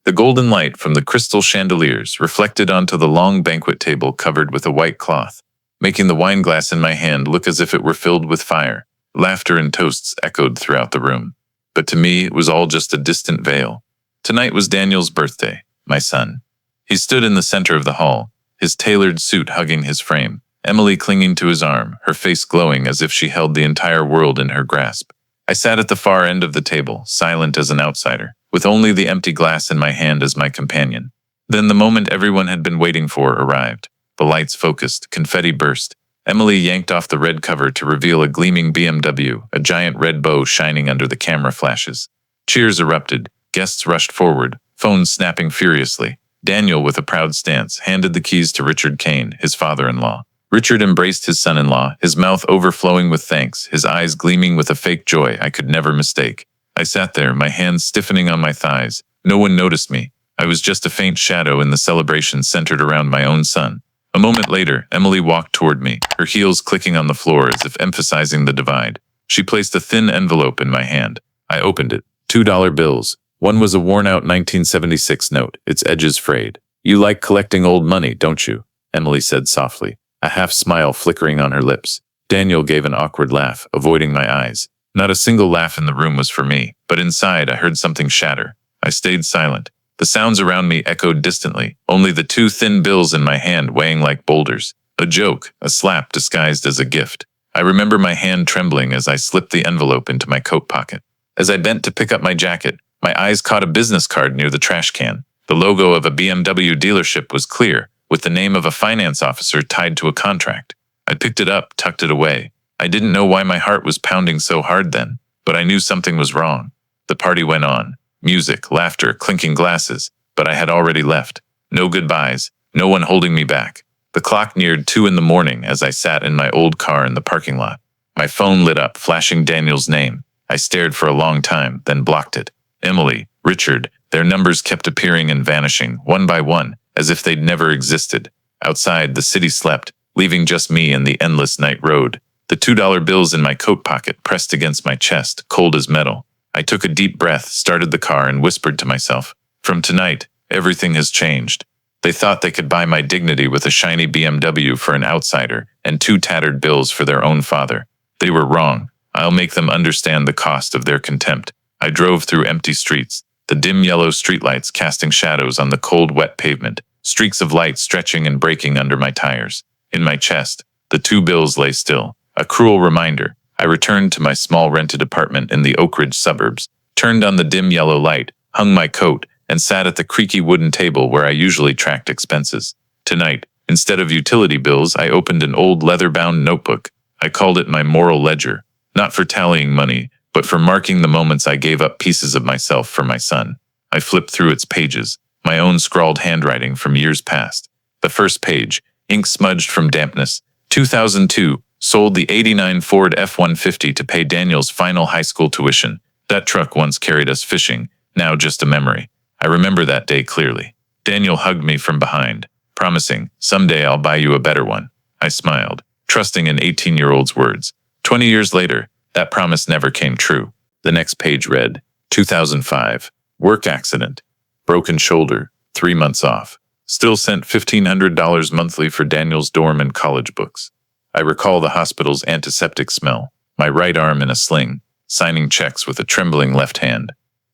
The golden light from the crystal chandeliers reflected onto the long banquet table covered with a white cloth, making the wine glass in my hand look as if it were filled with fire. Laughter and toasts echoed throughout the room. But to me, it was all just a distant veil. Tonight was Daniel's birthday, my son. He stood in the center of the hall, his tailored suit hugging his frame, Emily clinging to his arm, her face glowing as if she held the entire world in her grasp. I sat at the far end of the table, silent as an outsider, with only the empty glass in my hand as my companion. Then the moment everyone had been waiting for arrived. The lights focused, confetti burst. Emily yanked off the red cover to reveal a gleaming BMW, a giant red bow shining under the camera flashes. Cheers erupted, guests rushed forward, phones snapping furiously. Daniel, with a proud stance, handed the keys to Richard Kane, his father-in-law. Richard embraced his son-in-law, his mouth overflowing with thanks, his eyes gleaming with a fake joy I could never mistake. I sat there, my hands stiffening on my thighs. No one noticed me. I was just a faint shadow in the celebration centered around my own son. A moment later, Emily walked toward me, her heels clicking on the floor as if emphasizing the divide. She placed a thin envelope in my hand. I opened it. $2 bills. One was a worn-out 1976 note, its edges frayed. "You like collecting old money, don't you?" Emily said softly, a half-smile flickering on her lips. Daniel gave an awkward laugh, avoiding my eyes. Not a single laugh in the room was for me, but inside I heard something shatter. I stayed silent. The sounds around me echoed distantly, only the two thin bills in my hand weighing like boulders. A joke, a slap disguised as a gift. I remember my hand trembling as I slipped the envelope into my coat pocket. As I bent to pick up my jacket, my eyes caught a business card near the trash can. The logo of a BMW dealership was clear, with the name of a finance officer tied to a contract. I picked it up, tucked it away. I didn't know why my heart was pounding so hard then, but I knew something was wrong. The party went on. Music, laughter, clinking glasses, but I had already left. No goodbyes, no one holding me back. The clock neared 2 in the morning as I sat in my old car in the parking lot. My phone lit up, flashing Daniel's name. I stared for a long time, then blocked it. Emily, Richard, their numbers kept appearing and vanishing, one by one, as if they'd never existed. Outside, the city slept, leaving just me and the endless night road. The $2 bills in my coat pocket pressed against my chest, cold as metal. I took a deep breath, started the car, and whispered to myself, "From tonight, everything has changed." They thought they could buy my dignity with a shiny BMW for an outsider and 2 tattered bills for their own father. They were wrong. I'll make them understand the cost of their contempt. I drove through empty streets, the dim yellow streetlights casting shadows on the cold, wet pavement, streaks of light stretching and breaking under my tires. In my chest, the 2 bills lay still, a cruel reminder. I returned to my small rented apartment in the Oak Ridge suburbs, turned on the dim yellow light, hung my coat, and sat at the creaky wooden table where I usually tracked expenses. Tonight, instead of utility bills, I opened an old leather-bound notebook. I called it my moral ledger, not for tallying money, but for marking the moments I gave up pieces of myself for my son. I flipped through its pages, my own scrawled handwriting from years past. The first page, ink smudged from dampness. 2002, sold the '89 Ford F-150 to pay Daniel's final high school tuition. That truck once carried us fishing, now just a memory. I remember that day clearly. Daniel hugged me from behind, promising, "Someday I'll buy you a better one." I smiled, trusting an 18-year-old's words. 20 years later, that promise never came true. The next page read, 2005, work accident, broken shoulder, 3 months off. Still sent $1,500 monthly for Daniel's dorm and college books. I recall the hospital's antiseptic smell, my right arm in a sling, signing checks with a trembling left hand.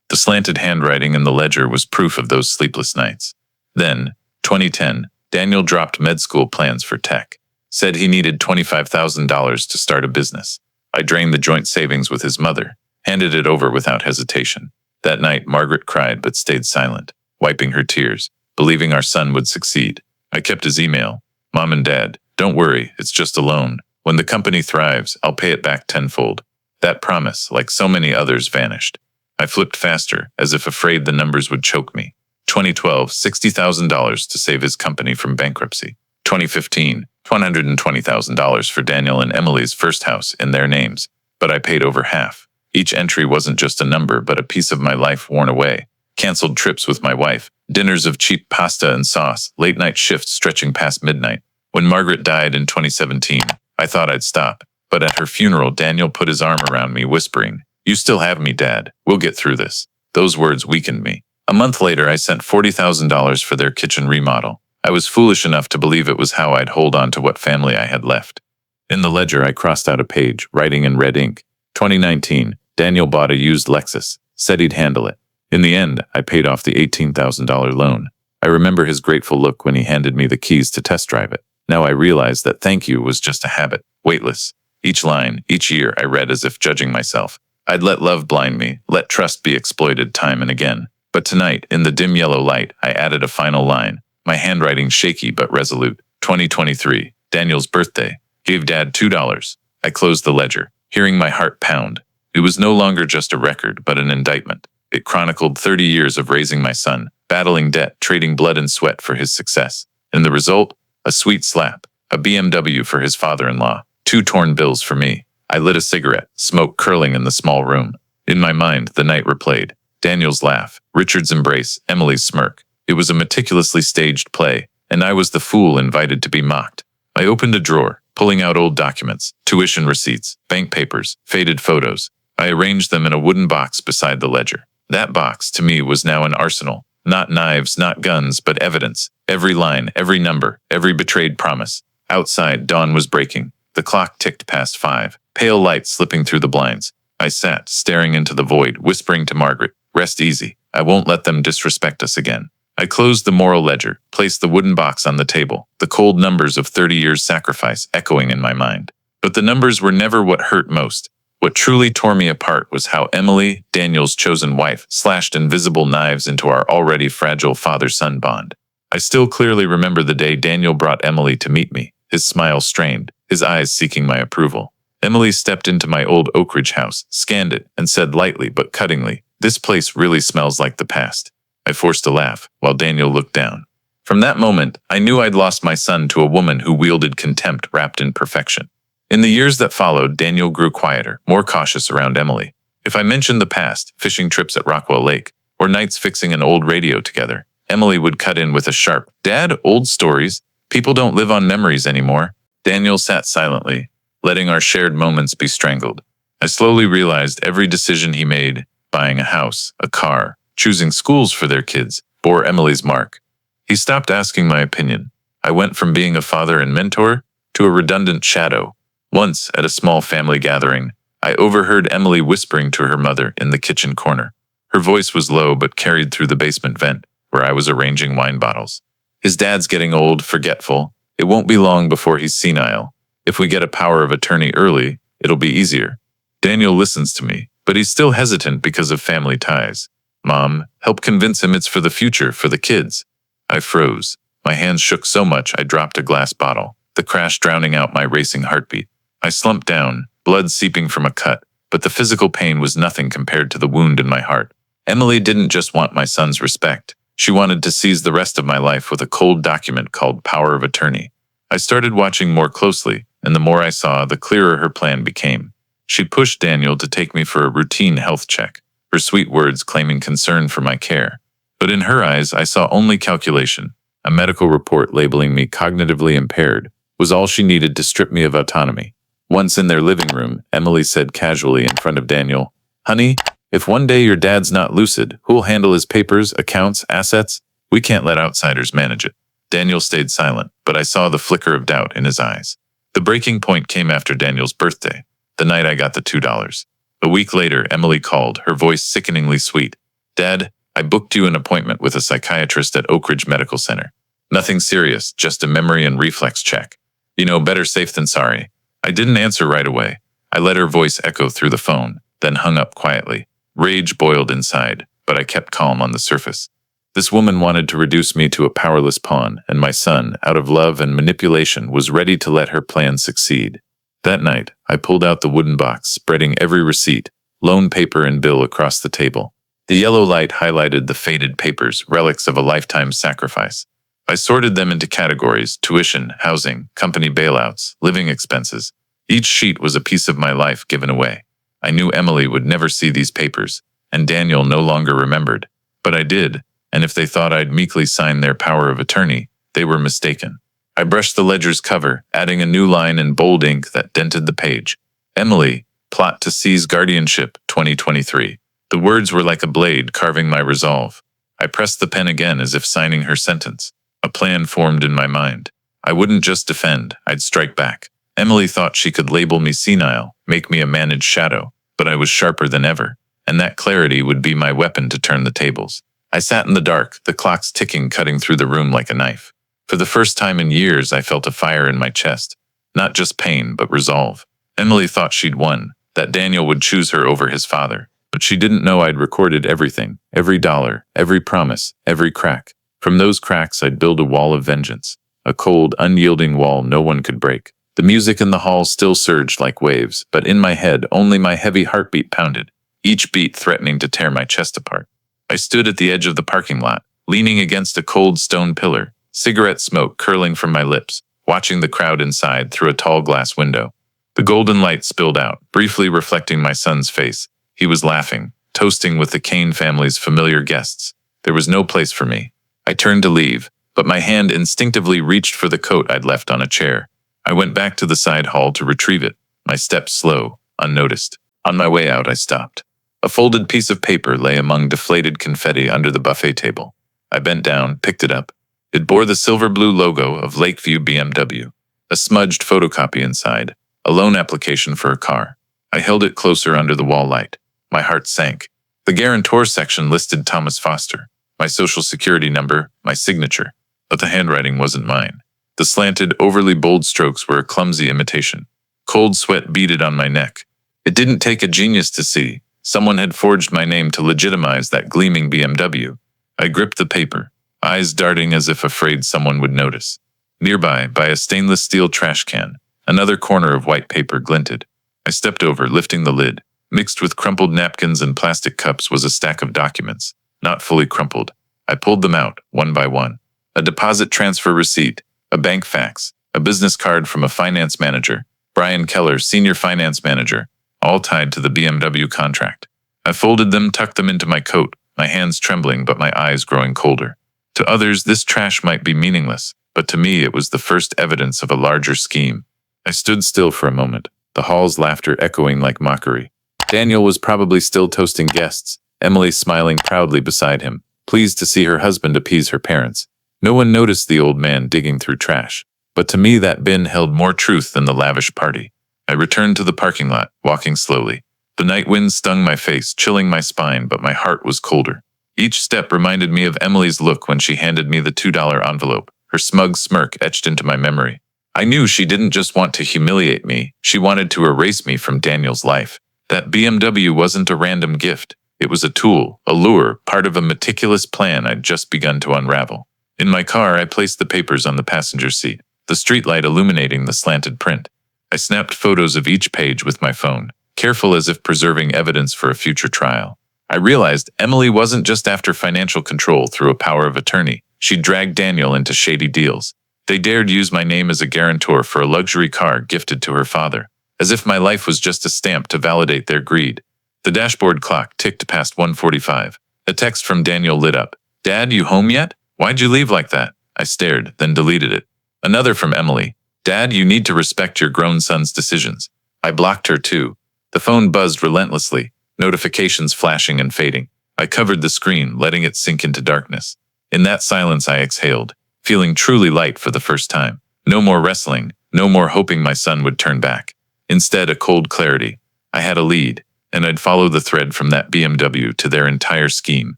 The slanted handwriting in the ledger was proof of those sleepless nights. Then, 2010, Daniel dropped med school plans for tech. Said he needed $25,000 to start a business. I drained the joint savings with his mother, handed it over without hesitation. That night, Margaret cried but stayed silent, wiping her tears, believing our son would succeed. I kept his email. "Mom and Dad, don't worry, it's just a loan. When the company thrives, I'll pay it back tenfold." That promise, like so many others, vanished. I flipped faster, as if afraid the numbers would choke me. 2012, $60,000 to save his company from bankruptcy. 2015, $120,000 for Daniel and Emily's first house in their names, but I paid over half. Each entry wasn't just a number, but a piece of my life worn away. Canceled trips with my wife, dinners of cheap pasta and sauce, late-night shifts stretching past midnight. When Margaret died in 2017, I thought I'd stop, but at her funeral, Daniel put his arm around me, whispering, "You still have me, Dad. We'll get through this." Those words weakened me. A month later, I sent $40,000 for their kitchen remodel. I was foolish enough to believe it was how I'd hold on to what family I had left. In the ledger, I crossed out a page, writing in red ink, 2019, Daniel bought a used Lexus, said he'd handle it. In the end, I paid off the $18,000 loan. I remember his grateful look when he handed me the keys to test drive it. Now I realized that thank you was just a habit, weightless. Each line, each year, I read as if judging myself. I'd let love blind me, let trust be exploited time and again. But tonight, in the dim yellow light, I added a final line, my handwriting shaky but resolute. 2023, Daniel's birthday. Gave Dad $2. I closed the ledger, hearing my heart pound. It was no longer just a record, but an indictment. It chronicled 30 years of raising my son, battling debt, trading blood and sweat for his success. And the result? A sweet slap, a BMW for his father-in-law, 2 torn bills for me. I lit a cigarette, smoke curling in the small room. In my mind, the night replayed. Daniel's laugh, Richard's embrace, Emily's smirk. It was a meticulously staged play, and I was the fool invited to be mocked. I opened a drawer, pulling out old documents, tuition receipts, bank papers, faded photos. I arranged them in a wooden box beside the ledger. That box, to me, was now an arsenal. Not knives, not guns, but evidence. Every line, every number, every betrayed promise. Outside, dawn was breaking. The clock ticked past 5, pale light slipping through the blinds. I sat, staring into the void, whispering to Margaret, "Rest easy. I won't let them disrespect us again." I closed the moral ledger, placed the wooden box on the table, the cold numbers of 30 years' sacrifice echoing in my mind. But the numbers were never what hurt most. What truly tore me apart was how Emily, Daniel's chosen wife, slashed invisible knives into our already fragile father-son bond. I still clearly remember the day Daniel brought Emily to meet me, his smile strained, his eyes seeking my approval. Emily stepped into my old Oak Ridge house, scanned it, and said lightly but cuttingly, "This place really smells like the past." I forced a laugh, while Daniel looked down. From that moment, I knew I'd lost my son to a woman who wielded contempt wrapped in perfection. In the years that followed, Daniel grew quieter, more cautious around Emily. If I mentioned the past, fishing trips at Rockwell Lake, or nights fixing an old radio together, Emily would cut in with a sharp, "Dad, old stories. People don't live on memories anymore." Daniel sat silently, letting our shared moments be strangled. I slowly realized every decision he made, buying a house, a car, choosing schools for their kids, bore Emily's mark. He stopped asking my opinion. I went from being a father and mentor to a redundant shadow. Once, at a small family gathering, I overheard Emily whispering to her mother in the kitchen corner. Her voice was low but carried through the basement vent, where I was arranging wine bottles. "His dad's getting old, forgetful. It won't be long before he's senile. If we get a power of attorney early, it'll be easier. Daniel listens to me, but he's still hesitant because of family ties. Mom, help convince him it's for the future, for the kids." I froze. My hands shook so much I dropped a glass bottle, the crash drowning out my racing heartbeat. I slumped down, blood seeping from a cut, but the physical pain was nothing compared to the wound in my heart. Emily didn't just want my son's respect. She wanted to seize the rest of my life with a cold document called Power of Attorney. I started watching more closely, and the more I saw, the clearer her plan became. She pushed Daniel to take me for a routine health check, her sweet words claiming concern for my care. But in her eyes, I saw only calculation. A medical report labeling me cognitively impaired was all she needed to strip me of autonomy. Once in their living room, Emily said casually in front of Daniel, "Honey, if one day your dad's not lucid, who'll handle his papers, accounts, assets? We can't let outsiders manage it." Daniel stayed silent, but I saw the flicker of doubt in his eyes. The breaking point came after Daniel's birthday, the night I got the $2. A week later, Emily called, her voice sickeningly sweet. "Dad, I booked you an appointment with a psychiatrist at Oak Ridge Medical Center. Nothing serious, just a memory and reflex check. You know, better safe than sorry." I didn't answer right away. I let her voice echo through the phone, then hung up quietly. Rage boiled inside, but I kept calm on the surface. This woman wanted to reduce me to a powerless pawn, and my son, out of love and manipulation, was ready to let her plan succeed. That night, I pulled out the wooden box, spreading every receipt, loan paper and bill across the table. The yellow light highlighted the faded papers, relics of a lifetime sacrifice. I sorted them into categories: tuition, housing, company bailouts, living expenses. Each sheet was a piece of my life given away. I knew Emily would never see these papers, and Daniel no longer remembered. But I did, and if they thought I'd meekly sign their power of attorney, they were mistaken. I brushed the ledger's cover, adding a new line in bold ink that dented the page. "Emily, plot to seize guardianship, 2023. The words were like a blade carving my resolve. I pressed the pen again as if signing her sentence. A plan formed in my mind. I wouldn't just defend, I'd strike back. Emily thought she could label me senile, make me a managed shadow, but I was sharper than ever, and that clarity would be my weapon to turn the tables. I sat in the dark, the clock's ticking cutting through the room like a knife. For the first time in years, I felt a fire in my chest. Not just pain, but resolve. Emily thought she'd won, that Daniel would choose her over his father. But she didn't know I'd recorded everything, every dollar, every promise, every crack. From those cracks, I'd build a wall of vengeance. A cold, unyielding wall no one could break. The music in the hall still surged like waves, but in my head, only my heavy heartbeat pounded, each beat threatening to tear my chest apart. I stood at the edge of the parking lot, leaning against a cold stone pillar, cigarette smoke curling from my lips, watching the crowd inside through a tall glass window. The golden light spilled out, briefly reflecting my son's face. He was laughing, toasting with the Kane family's familiar guests. There was no place for me. I turned to leave, but my hand instinctively reached for the coat I'd left on a chair. I went back to the side hall to retrieve it, my steps slow, unnoticed. On my way out, I stopped. A folded piece of paper lay among deflated confetti under the buffet table. I bent down, picked it up. It bore the silver-blue logo of Lakeview BMW, a smudged photocopy inside, a loan application for a car. I held it closer under the wall light. My heart sank. The guarantor section listed Thomas Foster, my social security number, my signature, but the handwriting wasn't mine. The slanted, overly bold strokes were a clumsy imitation. Cold sweat beaded on my neck. It didn't take a genius to see. Someone had forged my name to legitimize that gleaming BMW. I gripped the paper, eyes darting as if afraid someone would notice. Nearby, by a stainless steel trash can, another corner of white paper glinted. I stepped over, lifting the lid. Mixed with crumpled napkins and plastic cups was a stack of documents, not fully crumpled. I pulled them out, one by one. A deposit transfer receipt, a bank fax, a business card from a finance manager, Brian Keller, senior finance manager, all tied to the BMW contract. I folded them, tucked them into my coat, my hands trembling but my eyes growing colder. To others, this trash might be meaningless, but to me it was the first evidence of a larger scheme. I stood still for a moment, the hall's laughter echoing like mockery. Daniel was probably still toasting guests, Emily smiling proudly beside him, pleased to see her husband appease her parents. No one noticed the old man digging through trash, but to me that bin held more truth than the lavish party. I returned to the parking lot, walking slowly. The night wind stung my face, chilling my spine, but my heart was colder. Each step reminded me of Emily's look when she handed me the $2 envelope, her smug smirk etched into my memory. I knew she didn't just want to humiliate me, she wanted to erase me from Daniel's life. That BMW wasn't a random gift. It was a tool, a lure, part of a meticulous plan I'd just begun to unravel. In my car, I placed the papers on the passenger seat, the streetlight illuminating the slanted print. I snapped photos of each page with my phone, careful as if preserving evidence for a future trial. I realized Emily wasn't just after financial control through a power of attorney. She'd dragged Daniel into shady deals. They dared use my name as a guarantor for a luxury car gifted to her father, as if my life was just a stamp to validate their greed. The dashboard clock ticked past 1:45. A text from Daniel lit up. "Dad, you home yet? Why'd you leave like that?" I stared, then deleted it. Another from Emily. "Dad, you need to respect your grown son's decisions." I blocked her too. The phone buzzed relentlessly, notifications flashing and fading. I covered the screen, letting it sink into darkness. In that silence I exhaled, feeling truly light for the first time. No more wrestling, no more hoping my son would turn back. Instead, a cold clarity. I had a lead, and I'd follow the thread from that BMW to their entire scheme.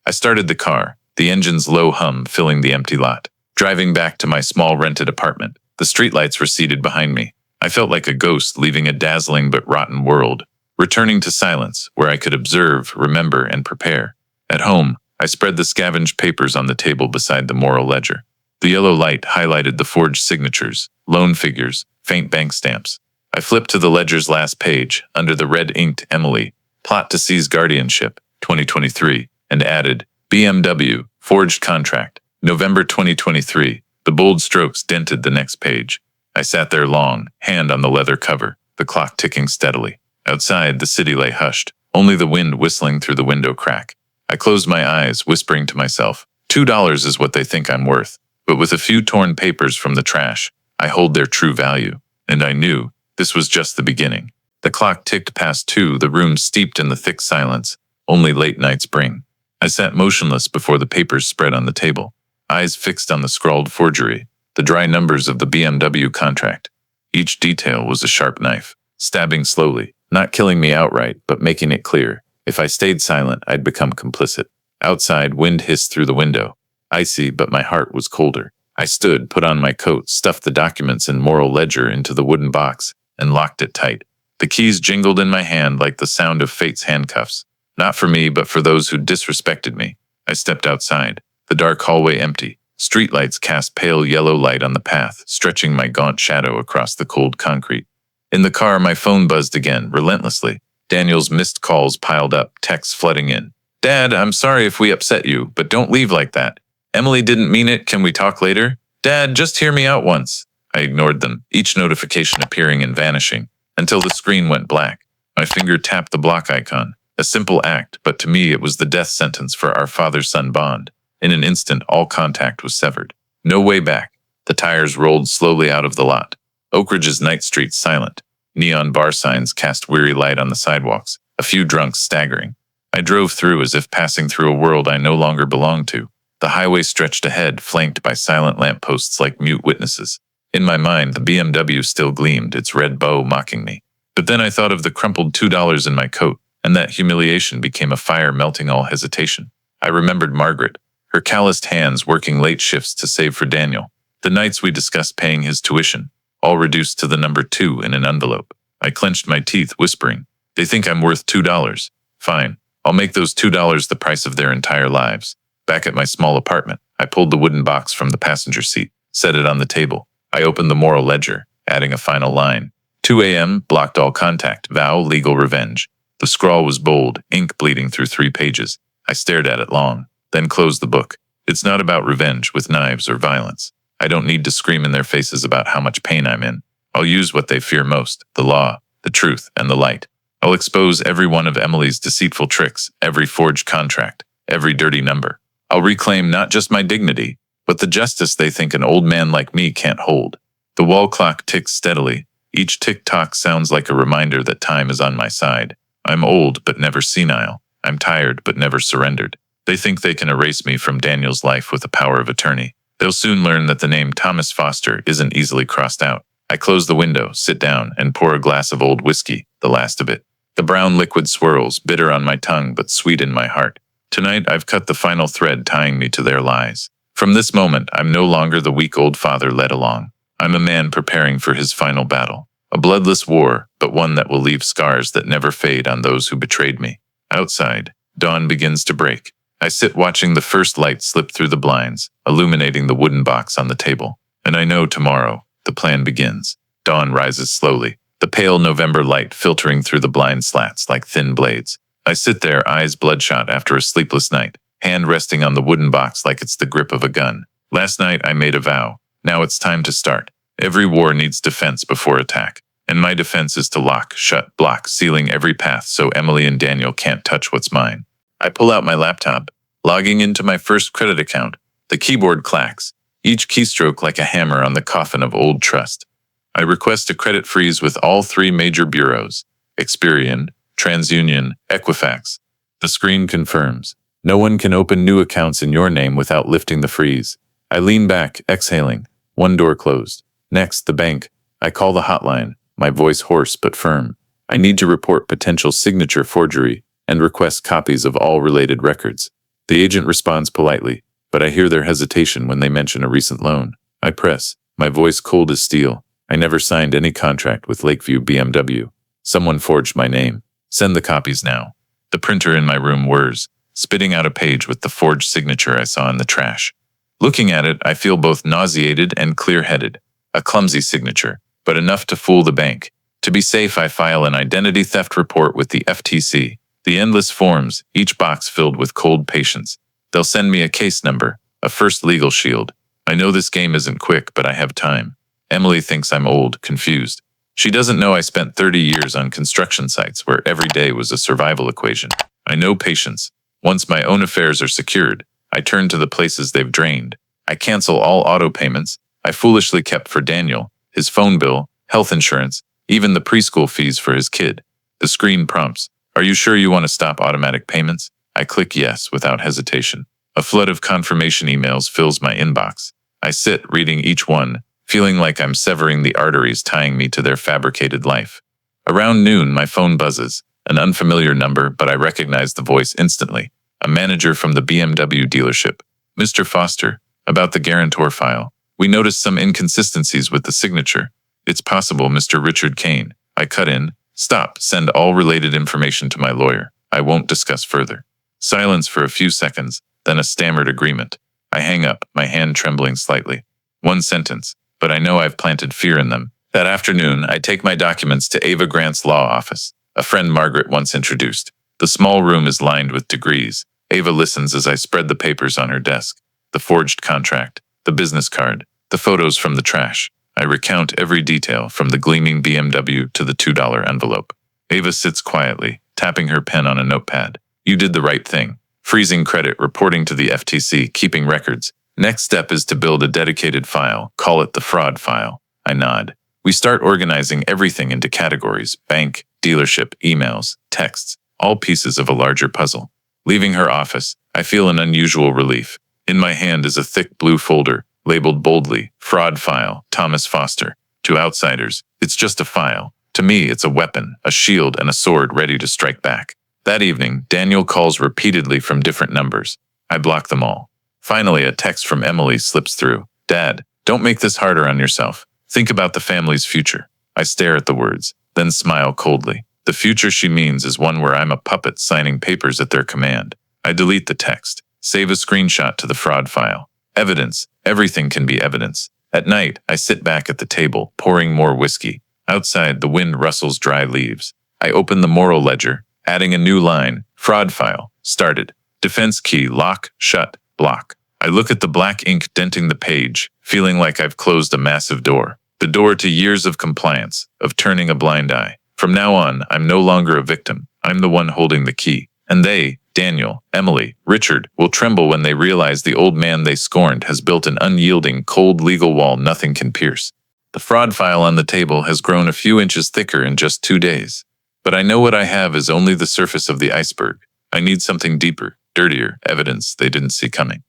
I started the car, the engine's low hum filling the empty lot. Driving back to my small rented apartment, the streetlights receded behind me. I felt like a ghost leaving a dazzling but rotten world, returning to silence where I could observe, remember, and prepare. At home, I spread the scavenged papers on the table beside the moral ledger. The yellow light highlighted the forged signatures, loan figures, faint bank stamps. I flipped to the ledger's last page, under the red-inked Emily, plot to seize guardianship, 2023, and added, BMW, forged contract, November 2023. The bold strokes dented the next page. I sat there long, hand on the leather cover, the clock ticking steadily. Outside, the city lay hushed, only the wind whistling through the window crack. I closed my eyes, whispering to myself, $2 is what they think I'm worth, but with a few torn papers from the trash, I hold their true value. And I knew, this was just the beginning. The clock ticked past 2, the room steeped in the thick silence only late nights bring. I sat motionless before the papers spread on the table, eyes fixed on the scrawled forgery, the dry numbers of the BMW contract. Each detail was a sharp knife, stabbing slowly, not killing me outright, but making it clear. If I stayed silent, I'd become complicit. Outside, wind hissed through the window. Icy, but my heart was colder. I stood, put on my coat, stuffed the documents and moral ledger into the wooden box, and locked it tight. The keys jingled in my hand like the sound of fate's handcuffs. Not for me, but for those who disrespected me. I stepped outside. The dark hallway empty. Streetlights cast pale yellow light on the path, stretching my gaunt shadow across the cold concrete. In the car, my phone buzzed again, relentlessly. Daniel's missed calls piled up, texts flooding in. Dad, I'm sorry if we upset you, but don't leave like that. Emily didn't mean it, can we talk later? Dad, just hear me out once. I ignored them, each notification appearing and vanishing, until the screen went black. My finger tapped the block icon. A simple act, but to me it was the death sentence for our father-son bond. In an instant, all contact was severed. No way back. The tires rolled slowly out of the lot. Oak Ridge's night streets silent. Neon bar signs cast weary light on the sidewalks, a few drunks staggering. I drove through as if passing through a world I no longer belonged to. The highway stretched ahead, flanked by silent lampposts like mute witnesses. In my mind, the BMW still gleamed, its red bow mocking me. But then I thought of the crumpled $2 in my coat, and that humiliation became a fire melting all hesitation. I remembered Margaret, her calloused hands working late shifts to save for Daniel. The nights we discussed paying his tuition, all reduced to the number 2 in an envelope. I clenched my teeth, whispering, "They think I'm worth $2. Fine, I'll make those $2 the price of their entire lives." Back at my small apartment, I pulled the wooden box from the passenger seat, set it on the table. I opened the moral ledger, adding a final line. 2 a.m., blocked all contact, vow legal revenge. The scrawl was bold, ink bleeding through 3 pages. I stared at it long, then closed the book. It's not about revenge with knives or violence. I don't need to scream in their faces about how much pain I'm in. I'll use what they fear most, the law, the truth, and the light. I'll expose every one of Emily's deceitful tricks, every forged contract, every dirty number. I'll reclaim not just my dignity, but the justice they think an old man like me can't hold. The wall clock ticks steadily. Each tick-tock sounds like a reminder that time is on my side. I'm old, but never senile. I'm tired, but never surrendered. They think they can erase me from Daniel's life with the power of attorney. They'll soon learn that the name Thomas Foster isn't easily crossed out. I close the window, sit down, and pour a glass of old whiskey, the last of it. The brown liquid swirls, bitter on my tongue but sweet in my heart. Tonight I've cut the final thread tying me to their lies. From this moment, I'm no longer the weak old father led along. I'm a man preparing for his final battle. A bloodless war, but one that will leave scars that never fade on those who betrayed me. Outside, dawn begins to break. I sit watching the first light slip through the blinds, illuminating the wooden box on the table. And I know tomorrow, the plan begins. Dawn rises slowly, the pale November light filtering through the blind slats like thin blades. I sit there, eyes bloodshot after a sleepless night, hand resting on the wooden box like it's the grip of a gun. Last night I made a vow. Now it's time to start. Every war needs defense before attack. And my defense is to lock, shut, block, sealing every path so Emily and Daniel can't touch what's mine. I pull out my laptop, logging into my first credit account. The keyboard clacks, each keystroke like a hammer on the coffin of old trust. I request a credit freeze with all 3 major bureaus, Experian, TransUnion, Equifax. The screen confirms. No one can open new accounts in your name without lifting the freeze. I lean back, exhaling. One door closed. Next, the bank. I call the hotline, my voice hoarse but firm. I need to report potential signature forgery and request copies of all related records. The agent responds politely, but I hear their hesitation when they mention a recent loan. I press, my voice cold as steel. I never signed any contract with Lakeview BMW. Someone forged my name. Send the copies now. The printer in my room whirs, spitting out a page with the forged signature I saw in the trash. Looking at it, I feel both nauseated and clear-headed. A clumsy signature, but enough to fool the bank. To be safe, I file an identity theft report with the FTC. The endless forms, each box filled with cold patience. They'll send me a case number, a first legal shield. I know this game isn't quick, but I have time. Emily thinks I'm old, confused. She doesn't know I spent 30 years on construction sites where every day was a survival equation. I know patience. Once my own affairs are secured, I turn to the places they've drained. I cancel all auto payments I foolishly kept for Daniel, his phone bill, health insurance, even the preschool fees for his kid. The screen prompts, "Are you sure you want to stop automatic payments?" I click yes without hesitation. A flood of confirmation emails fills my inbox. I sit, reading each one, feeling like I'm severing the arteries tying me to their fabricated life. Around noon, my phone buzzes. An unfamiliar number, but I recognize the voice instantly. A manager from the BMW dealership. Mr. Foster, about the guarantor file. We noticed some inconsistencies with the signature. It's possible, Mr. Richard Kane. I cut in. Stop. Send all related information to my lawyer. I won't discuss further. Silence for a few seconds, then a stammered agreement. I hang up, my hand trembling slightly. One sentence, but I know I've planted fear in them. That afternoon, I take my documents to Ava Grant's law office, a friend Margaret once introduced. The small room is lined with degrees. Ava listens as I spread the papers on her desk. The forged contract, the business card, the photos from the trash. I recount every detail, from the gleaming BMW to the $2 envelope. Ava sits quietly, tapping her pen on a notepad. You did the right thing. Freezing credit, reporting to the FTC, keeping records. Next step is to build a dedicated file, call it the fraud file. I nod. We start organizing everything into categories: bank, dealership, emails, texts, all pieces of a larger puzzle. Leaving her office, I feel an unusual relief. In my hand is a thick blue folder, labeled boldly, Fraud File, Thomas Foster. To outsiders, it's just a file. To me, it's a weapon, a shield, and a sword ready to strike back. That evening, Daniel calls repeatedly from different numbers. I block them all. Finally, a text from Emily slips through. Dad, don't make this harder on yourself. Think about the family's future. I stare at the words, then smile coldly. The future she means is one where I'm a puppet signing papers at their command. I delete the text. Save a screenshot to the fraud file. Evidence. Everything can be evidence. At night, I sit back at the table, pouring more whiskey. Outside, the wind rustles dry leaves. I open the moral ledger, adding a new line. Fraud file. Started. Defense key. Lock. Shut. Block. I look at the black ink denting the page, feeling like I've closed a massive door. The door to years of compliance, of turning a blind eye. From now on, I'm no longer a victim. I'm the one holding the key. And they, Daniel, Emily, Richard, will tremble when they realize the old man they scorned has built an unyielding, cold legal wall nothing can pierce. The fraud file on the table has grown a few inches thicker in just 2 days. But I know what I have is only the surface of the iceberg. I need something deeper, dirtier, evidence they didn't see coming.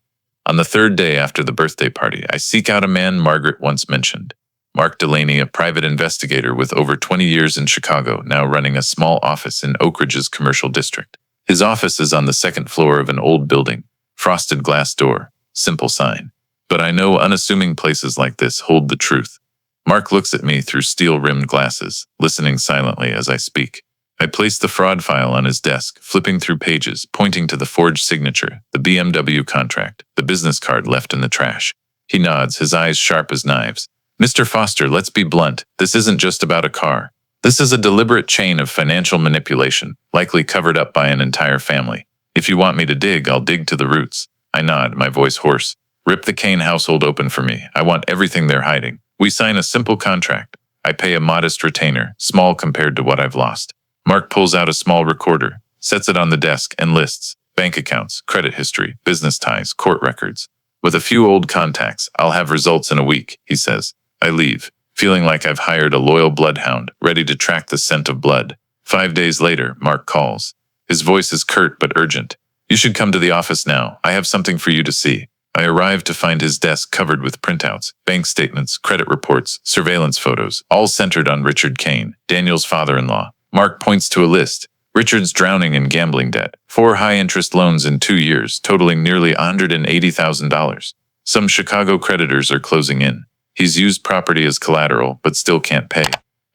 On the 3rd day after the birthday party, I seek out a man Margaret once mentioned. Mark Delaney, a private investigator with over 20 years in Chicago, now running a small office in Oak Ridge's commercial district. His office is on the 2nd floor of an old building. Frosted glass door. Simple sign. But I know unassuming places like this hold the truth. Mark looks at me through steel-rimmed glasses, listening silently as I speak. I place the fraud file on his desk, flipping through pages, pointing to the forged signature, the BMW contract, the business card left in the trash. He nods, his eyes sharp as knives. Mr. Foster, let's be blunt. This isn't just about a car. This is a deliberate chain of financial manipulation, likely covered up by an entire family. If you want me to dig, I'll dig to the roots. I nod, my voice hoarse. Rip the Kane household open for me. I want everything they're hiding. We sign a simple contract. I pay a modest retainer, small compared to what I've lost. Mark pulls out a small recorder, sets it on the desk, and lists bank accounts, credit history, business ties, court records. With a few old contacts, I'll have results in a week, he says. I leave, feeling like I've hired a loyal bloodhound, ready to track the scent of blood. 5 days later, Mark calls. His voice is curt but urgent. You should come to the office now. I have something for you to see. I arrive to find his desk covered with printouts, bank statements, credit reports, surveillance photos, all centered on Richard Kane, Daniel's father-in-law. Mark points to a list. Richard's drowning in gambling debt. 4 high-interest loans in 2 years, totaling nearly $180,000. Some Chicago creditors are closing in. He's used property as collateral, but still can't pay.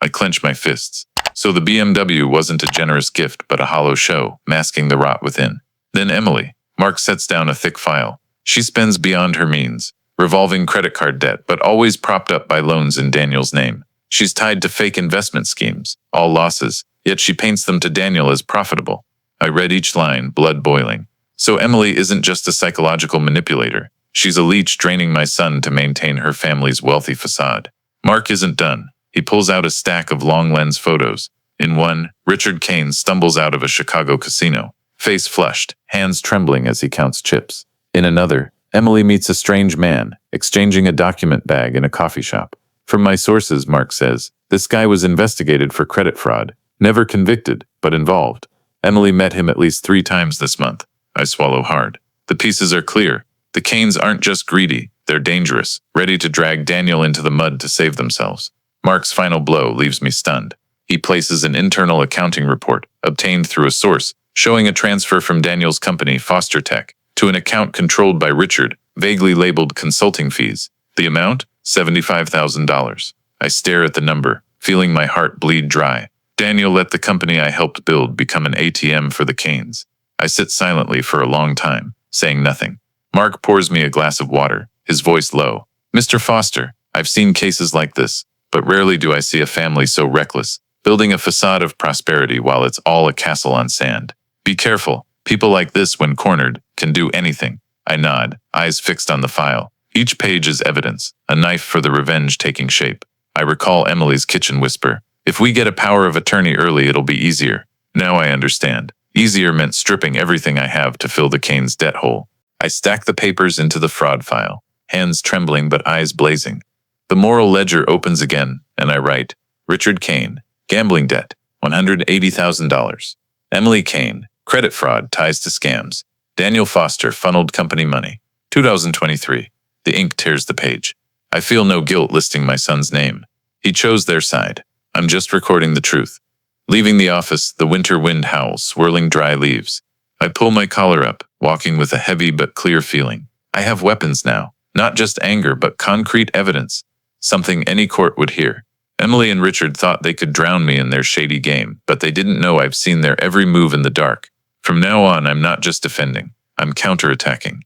I clench my fists. So the BMW wasn't a generous gift, but a hollow show, masking the rot within. Then Emily. Mark sets down a thick file. She spends beyond her means. Revolving credit card debt, but always propped up by loans in Daniel's name. She's tied to fake investment schemes, all losses, yet she paints them to Daniel as profitable. I read each line, blood boiling. So Emily isn't just a psychological manipulator. She's a leech draining my son to maintain her family's wealthy facade. Mark isn't done. He pulls out a stack of long-lens photos. In one, Richard Kane stumbles out of a Chicago casino, face flushed, hands trembling as he counts chips. In another, Emily meets a strange man, exchanging a document bag in a coffee shop. From my sources, Mark says, this guy was investigated for credit fraud, never convicted, but involved. Emily met him at least 3 times this month. I swallow hard. The pieces are clear. The Kanes aren't just greedy, they're dangerous, ready to drag Daniel into the mud to save themselves. Mark's final blow leaves me stunned. He places an internal accounting report, obtained through a source, showing a transfer from Daniel's company, FosterTech, to an account controlled by Richard, vaguely labeled consulting fees. The amount? $75,000. I stare at the number, feeling my heart bleed dry. Daniel let the company I helped build become an ATM for the Kanes. I sit silently for a long time, saying nothing. Mark pours me a glass of water, his voice low. Mr. Foster, I've seen cases like this, but rarely do I see a family so reckless, building a facade of prosperity while it's all a castle on sand. Be careful. People like this, when cornered, can do anything. I nod, eyes fixed on the file. Each page is evidence, a knife for the revenge taking shape. I recall Emily's kitchen whisper. If we get a power of attorney early, it'll be easier. Now I understand. Easier meant stripping everything I have to fill the Kane's debt hole. I stack the papers into the fraud file, hands trembling but eyes blazing. The moral ledger opens again, and I write, Richard Kane, gambling debt, $180,000. Emily Kane, credit fraud ties to scams. Daniel Foster funneled company money. 2023. The ink tears the page. I feel no guilt listing my son's name. He chose their side. I'm just recording the truth. Leaving the office, the winter wind howls, swirling dry leaves. I pull my collar up, walking with a heavy but clear feeling. I have weapons now, not just anger but concrete evidence. Something any court would hear. Emily and Richard thought they could drown me in their shady game, but they didn't know I've seen their every move in the dark. From now on, I'm not just defending, I'm counterattacking.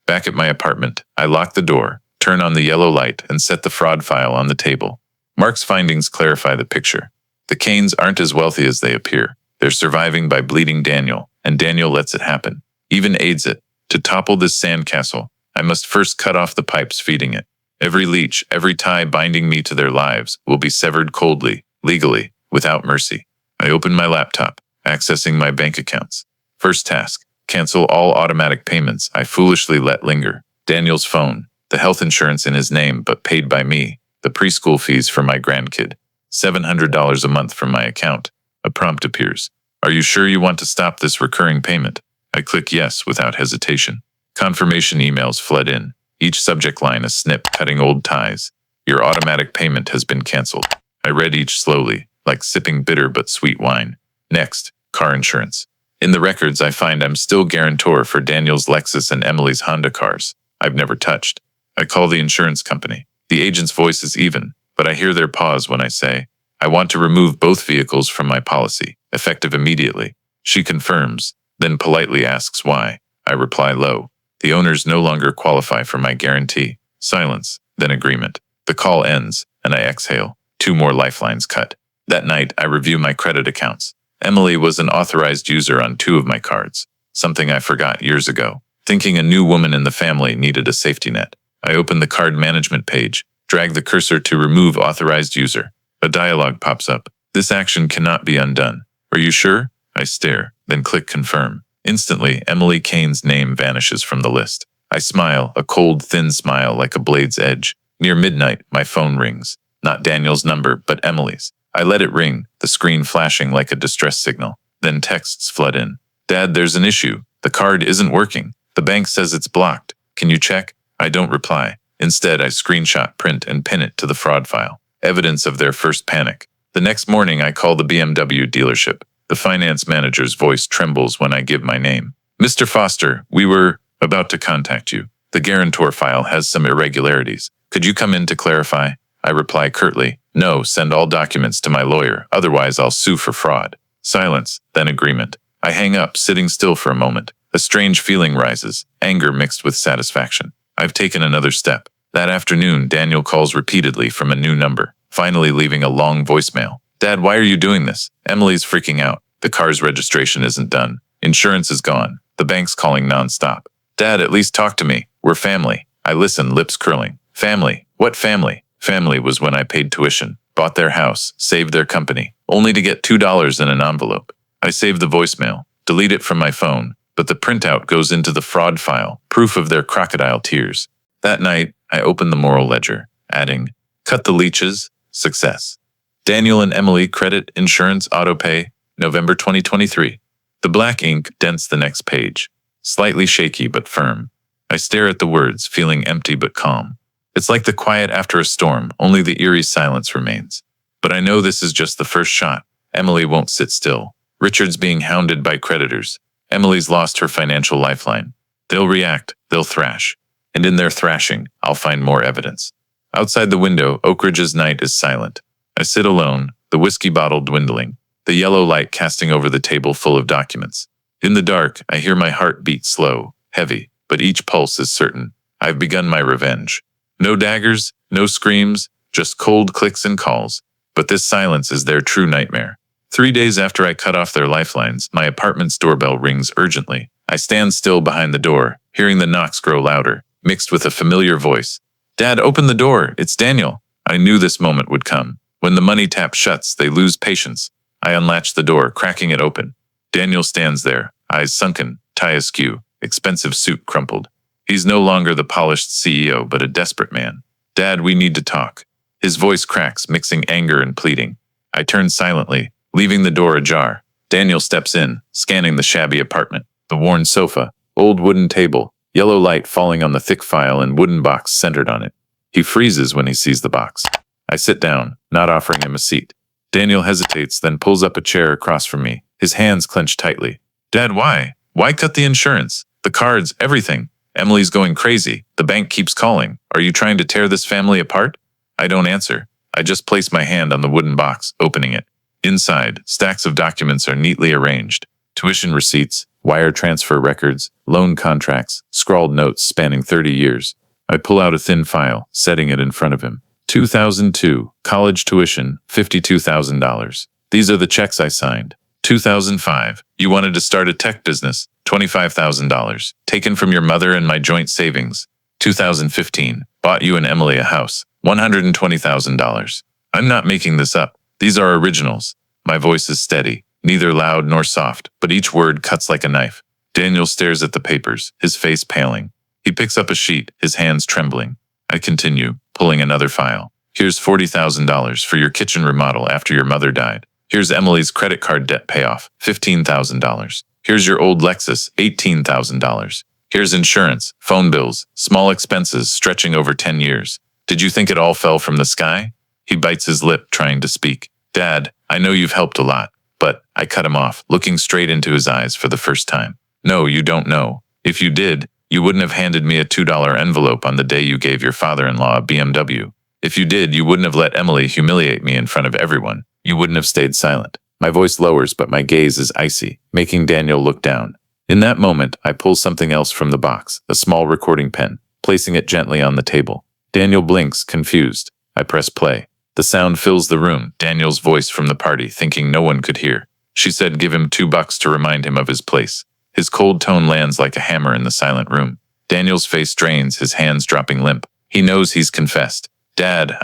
Back at my apartment, I lock the door, turn on the yellow light, and set the fraud file on the table. Mark's findings clarify the picture. The Kanes aren't as wealthy as they appear. They're surviving by bleeding Daniel, and Daniel lets it happen, even aids it. To topple this sandcastle, I must first cut off the pipes feeding it. Every leech, every tie binding me to their lives will be severed coldly, legally, without mercy. I open my laptop, accessing my bank accounts. First task, cancel all automatic payments I foolishly let linger. Daniel's phone, the health insurance in his name but paid by me, the preschool fees for my grandkid, $700 a month from my account. A prompt appears. Are you sure you want to stop this recurring payment? I click yes without hesitation. Confirmation emails flood in, each subject line a snip cutting old ties. Your automatic payment has been canceled. I read each slowly, like sipping bitter but sweet wine. Next, car insurance. In the records, I find I'm still guarantor for Daniel's Lexus and Emily's Honda cars. I've never touched. I call the insurance company. The agent's voice is even, but I hear their pause when I say, I want to remove both vehicles from my policy, effective immediately. She confirms, then politely asks why. I reply low. The owners no longer qualify for my guarantee. Silence, then agreement. The call ends, and I exhale. 2 more lifelines cut. That night, I review my credit accounts. Emily was an authorized user on 2 of my cards, something I forgot years ago, thinking a new woman in the family needed a safety net. I open the card management page, drag the cursor to remove authorized user. A dialog pops up. This action cannot be undone. Are you sure? I stare, then click confirm. Instantly, Emily Kane's name vanishes from the list. I smile, a cold, thin smile like a blade's edge. Near midnight, my phone rings. Not Daniel's number, but Emily's. I let it ring, the screen flashing like a distress signal. Then texts flood in. Dad, there's an issue. The card isn't working. The bank says it's blocked. Can you check? I don't reply. Instead, I screenshot, print, and pin it to the fraud file. Evidence of their first panic. The next morning, I call the BMW dealership. The finance manager's voice trembles when I give my name. Mr. Foster, we were about to contact you. The guarantor file has some irregularities. Could you come in to clarify? I reply curtly, no, send all documents to my lawyer, otherwise I'll sue for fraud. Silence, then agreement. I hang up, sitting still for a moment. A strange feeling rises, anger mixed with satisfaction. I've taken another step. That afternoon, Daniel calls repeatedly from a new number, finally leaving a long voicemail. Dad, why are you doing this? Emily's freaking out. The car's registration isn't done. Insurance is gone. The bank's calling nonstop. Dad, at least talk to me. We're family. I listen, lips curling. Family? What family? Family was when I paid tuition, bought their house, saved their company, only to get $2 in an envelope. I save the voicemail, delete it from my phone, but the printout goes into the fraud file, proof of their crocodile tears. That night, I open the moral ledger, adding, cut the leeches, success. Daniel and Emily credit insurance autopay, November 2023. The black ink dents the next page. slightly shaky but firm. I stare at the words, feeling empty but calm. It's like the quiet after a storm, only the eerie silence remains. But I know this is just the first shot. Emily won't sit still. Richard's being hounded by creditors. Emily's lost her financial lifeline. They'll react, they'll thrash. And in their thrashing, I'll find more evidence. Outside the window, Oak Ridge's night is silent. I sit alone, the whiskey bottle dwindling, the yellow light casting over the table full of documents. In the dark, I hear my heart beat slow, heavy, but each pulse is certain. I've begun my revenge. No daggers, no screams, just cold clicks and calls. But this silence is their true nightmare. 3 days after I cut off their lifelines, my apartment's doorbell rings urgently. I stand still behind the door, hearing the knocks grow louder, mixed with a familiar voice. "Dad, open the door, it's Daniel." I knew this moment would come. When the money tap shuts, they lose patience. I unlatch the door, cracking it open. Daniel stands there, eyes sunken, tie askew, expensive suit crumpled. He's no longer the polished CEO, but a desperate man. "Dad, we need to talk." His voice cracks, mixing anger and pleading. I turn silently, leaving the door ajar. Daniel steps in, scanning the shabby apartment. The worn sofa, old wooden table, yellow light falling on the thick file and wooden box centered on it. He freezes when he sees the box. I sit down, not offering him a seat. Daniel hesitates, then pulls up a chair across from me, his hands clenched tightly. "Dad, why? Why cut the insurance? The cards, everything. Emily's going crazy. The bank keeps calling. Are you trying to tear this family apart?" I don't answer. I just place my hand on the wooden box, opening it. Inside, stacks of documents are neatly arranged. Tuition receipts, wire transfer records, loan contracts, scrawled notes spanning 30 years. I pull out a thin file, setting it in front of him. 2002, college tuition, $52,000. These are the checks I signed. 2005, you wanted to start a tech business, $25,000, taken from your mother and my joint savings. 2015, bought you and Emily a house, $120,000. I'm not making this up. These are originals. My voice is steady, neither loud nor soft, but each word cuts like a knife. Daniel stares at the papers, his face paling. He picks up a sheet, his hands trembling. I continue, pulling another file. "Here's $40,000 for your kitchen remodel after your mother died. Here's Emily's credit card debt payoff, $15,000. Here's your old Lexus, $18,000. Here's insurance, phone bills, small expenses stretching over 10 years. Did you think it all fell from the sky?" He bites his lip, trying to speak. "Dad, I know you've helped a lot, but..." I cut him off, looking straight into his eyes for the first time. "No, you don't know. If you did, you wouldn't have handed me a $2 envelope on the day you gave your father-in-law a BMW. If you did, you wouldn't have let Emily humiliate me in front of everyone. You wouldn't have stayed silent." My voice lowers, but my gaze is icy, making Daniel look down. In that moment, I pull something else from the box, a small recording pen, placing it gently on the table. Daniel blinks, confused. I press play. The sound fills the room, Daniel's voice from the party, thinking no one could hear. She said give him $2 to remind him of his place. His cold tone lands like a hammer in the silent room. Daniel's face drains, his hands dropping limp. He knows he's confessed. "Dad,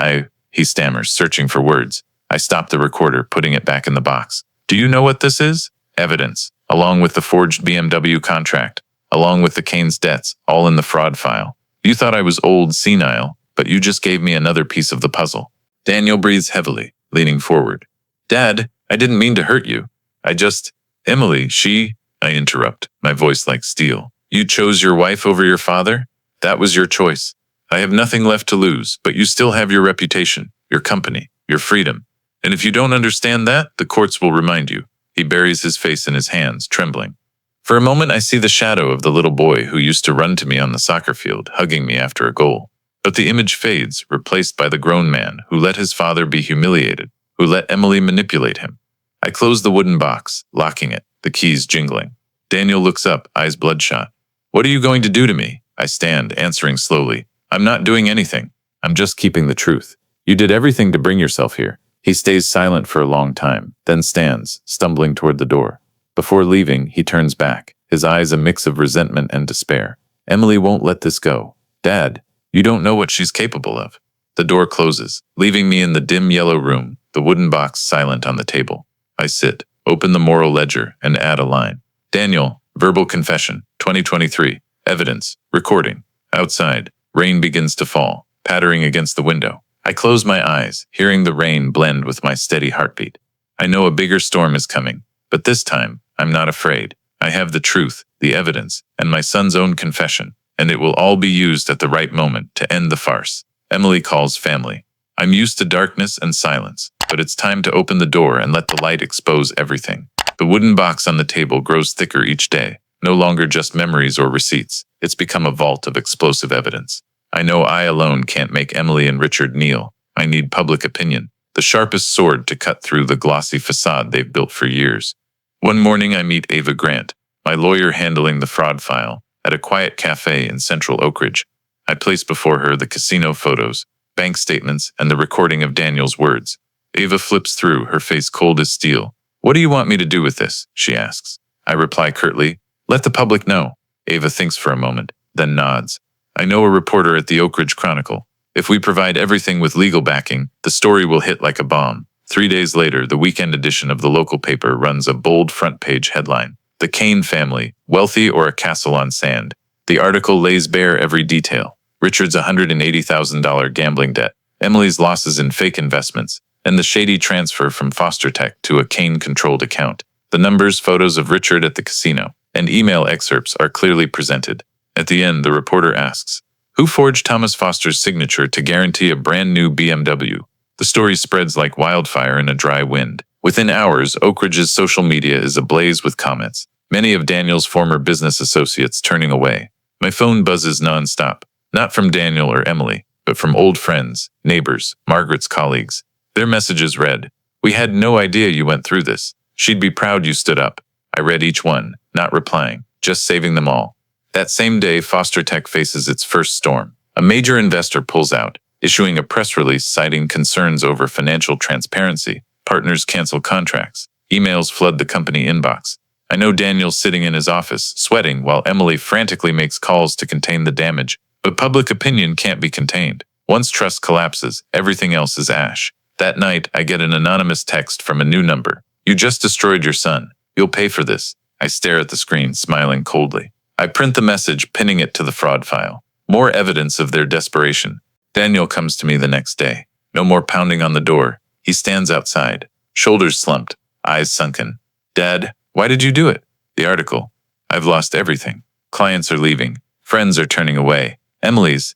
he stammers, searching for words. I stop the recorder, putting it back in the box. "Do you know what this is?" "Evidence, along with the forged BMW contract, along with the Kane's debts, all in the fraud file. You thought I was old, senile, but you just gave me another piece of the puzzle." Daniel breathes heavily, leaning forward. "Dad, I didn't mean to hurt you. Emily, I interrupt, my voice like steel. "You chose your wife over your father? That was your choice. I have nothing left to lose, but you still have your reputation, your company, your freedom. And if you don't understand that, the courts will remind you." He buries his face in his hands, trembling. For a moment, I see the shadow of the little boy who used to run to me on the soccer field, hugging me after a goal. But the image fades, replaced by the grown man who let his father be humiliated, who let Emily manipulate him. I close the wooden box, locking it, the keys jingling. Daniel looks up, eyes bloodshot. "What are you going to do to me?" I stand, answering slowly. "I'm not doing anything. I'm just keeping the truth. You did everything to bring yourself here." He stays silent for a long time, then stands, stumbling toward the door. Before leaving, he turns back, his eyes a mix of resentment and despair. "Emily won't let this go. Dad, you don't know what she's capable of." The door closes, leaving me in the dim yellow room, the wooden box silent on the table. I sit, open the moral ledger, and add a line. "Daniel, verbal confession, 2023, evidence, recording." Outside, rain begins to fall, pattering against the window. I close my eyes, hearing the rain blend with my steady heartbeat. I know a bigger storm is coming, but this time, I'm not afraid. I have the truth, the evidence, and my son's own confession, and it will all be used at the right moment to end the farce. Emily calls family. I'm used to darkness and silence, but it's time to open the door and let the light expose everything. The wooden box on the table grows thicker each day, no longer just memories or receipts. It's become a vault of explosive evidence. I know I alone can't make Emily and Richard kneel. I need public opinion, the sharpest sword to cut through the glossy facade they've built for years. One morning I meet Ava Grant, my lawyer handling the fraud file, at a quiet cafe in central Oak Ridge. I place before her the casino photos, bank statements, and the recording of Daniel's words. Ava flips through, her face cold as steel. What do you want me to do with this? She asks. I reply curtly, let the public know. Ava thinks for a moment, then nods. I know a reporter at the Oak Ridge Chronicle. If we provide everything with legal backing, the story will hit like a bomb. 3 days later, the weekend edition of the local paper runs a bold front-page headline. The Kane family, wealthy or a castle on sand. The article lays bare every detail. Richard's $180,000 gambling debt, Emily's losses in fake investments, and the shady transfer from FosterTech to a Kane-controlled account. The numbers, photos of Richard at the casino, and email excerpts are clearly presented. At the end, the reporter asks, who forged Thomas Foster's signature to guarantee a brand new BMW? The story spreads like wildfire in a dry wind. Within hours, Oak Ridge's social media is ablaze with comments, many of Daniel's former business associates turning away. My phone buzzes nonstop, not from Daniel or Emily, but from old friends, neighbors, Margaret's colleagues. Their messages read, we had no idea you went through this. She'd be proud you stood up. I read each one, not replying, just saving them all. That same day, FosterTech faces its first storm. A major investor pulls out, issuing a press release citing concerns over financial transparency. Partners cancel contracts. Emails flood the company inbox. I know Daniel's sitting in his office, sweating, while Emily frantically makes calls to contain the damage. But public opinion can't be contained. Once trust collapses, everything else is ash. That night, I get an anonymous text from a new number. You just destroyed your son. You'll pay for this. I stare at the screen, smiling coldly. I print the message, pinning it to the fraud file. More evidence of their desperation. Daniel comes to me the next day. No more pounding on the door. He stands outside, shoulders slumped, eyes sunken. Dad, why did you do it? The article. I've lost everything. Clients are leaving. Friends are turning away.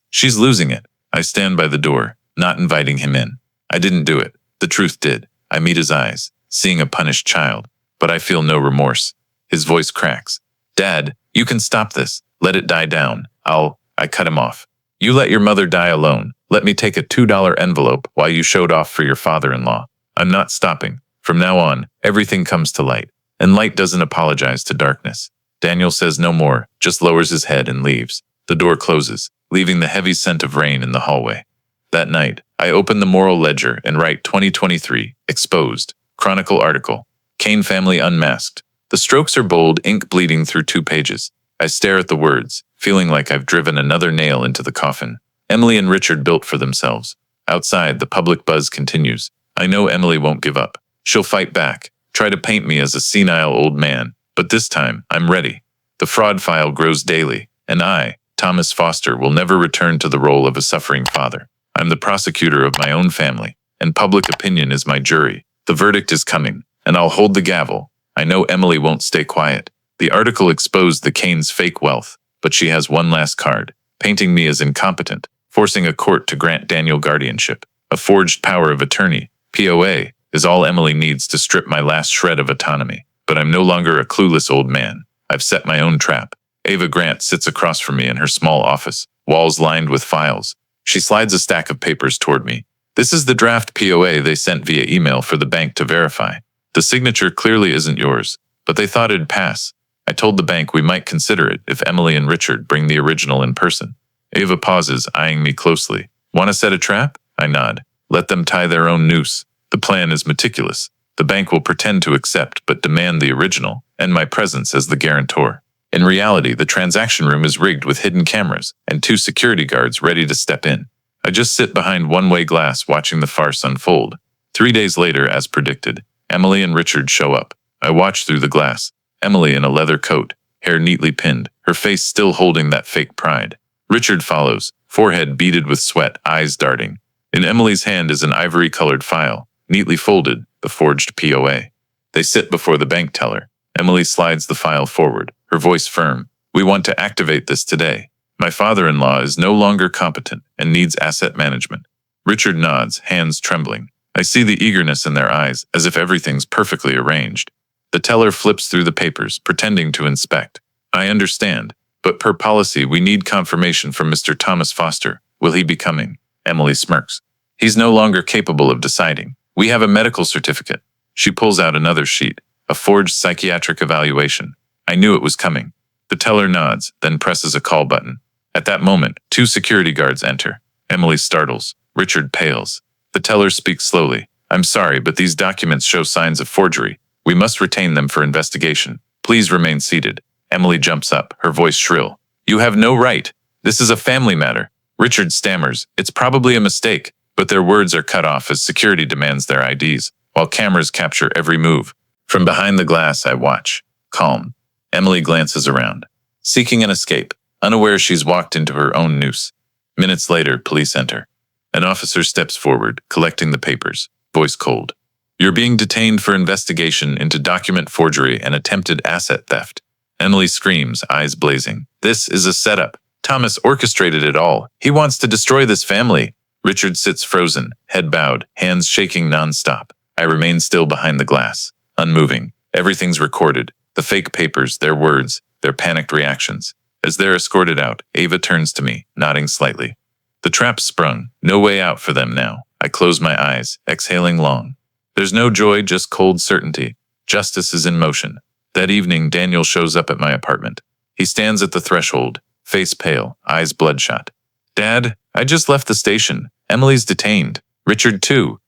She's losing it. I stand by the door, not inviting him in. I didn't do it. The truth did. I meet his eyes, seeing a punished child. But I feel no remorse. His voice cracks. Dad, you can stop this. Let it die down. I cut him off. You let your mother die alone. Let me take a $2 envelope while you showed off for your father-in-law. I'm not stopping. From now on, everything comes to light. And light doesn't apologize to darkness. Daniel says no more, just lowers his head and leaves. The door closes, leaving the heavy scent of rain in the hallway. That night, I open the Moral Ledger and write 2023, Exposed, Chronicle article, Kane family unmasked. The strokes are bold, ink bleeding through 2 pages. I stare at the words, feeling like I've driven another nail into the coffin. Emily and Richard built for themselves. Outside, the public buzz continues. I know Emily won't give up. She'll fight back, try to paint me as a senile old man, but this time, I'm ready. The fraud file grows daily, and I, Thomas Foster, will never return to the role of a suffering father. I'm the prosecutor of my own family, and public opinion is my jury. The verdict is coming, and I'll hold the gavel. I know Emily won't stay quiet. The article exposed the Kane's fake wealth, but she has one last card, painting me as incompetent, forcing a court to grant Daniel guardianship. A forged power of attorney, POA, is all Emily needs to strip my last shred of autonomy. But I'm no longer a clueless old man. I've set my own trap. Ava Grant sits across from me in her small office, walls lined with files. She slides a stack of papers toward me. This is the draft POA they sent via email for the bank to verify. The signature clearly isn't yours, but they thought it'd pass. I told the bank we might consider it if Emily and Richard bring the original in person. Ava pauses, eyeing me closely. Want to set a trap? I nod. Let them tie their own noose. The plan is meticulous. The bank will pretend to accept but demand the original, and my presence as the guarantor. In reality, the transaction room is rigged with hidden cameras and 2 security guards ready to step in. I just sit behind one-way glass watching the farce unfold. 3 days later, as predicted, Emily and Richard show up. I watch through the glass. Emily in a leather coat, hair neatly pinned, her face still holding that fake pride. Richard follows, forehead beaded with sweat, eyes darting. In Emily's hand is an ivory-colored file, neatly folded, the forged POA. They sit before the bank teller. Emily slides the file forward, her voice firm. We want to activate this today. My father-in-law is no longer competent and needs asset management. Richard nods, hands trembling. I see the eagerness in their eyes, as if everything's perfectly arranged. The teller flips through the papers, pretending to inspect. I understand, but per policy we need confirmation from Mr. Thomas Foster. Will he be coming? Emily smirks. He's no longer capable of deciding. We have a medical certificate. She pulls out another sheet, a forged psychiatric evaluation. I knew it was coming. The teller nods, then presses a call button. At that moment, 2 security guards enter. Emily startles. Richard pales. The teller speaks slowly. I'm sorry, but these documents show signs of forgery. We must retain them for investigation. Please remain seated. Emily jumps up, her voice shrill. You have no right. This is a family matter. Richard stammers. It's probably a mistake, but their words are cut off as security demands their IDs, while cameras capture every move. From behind the glass, I watch. Calm. Emily glances around, seeking an escape, unaware she's walked into her own noose. Minutes later, police enter. An officer steps forward, collecting the papers, voice cold. You're being detained for investigation into document forgery and attempted asset theft. Emily screams, eyes blazing. This is a setup. Thomas orchestrated it all. He wants to destroy this family. Richard sits frozen, head bowed, hands shaking nonstop. I remain still behind the glass, unmoving. Everything's recorded. The fake papers, their words, their panicked reactions. As they're escorted out, Ava turns to me, nodding slightly. The trap's sprung. No way out for them now. I close my eyes, exhaling long. There's no joy, just cold certainty. Justice is in motion. That evening, Daniel shows up at my apartment. He stands at the threshold, face pale, eyes bloodshot. Dad, I just left the station. Emily's detained. Richard too.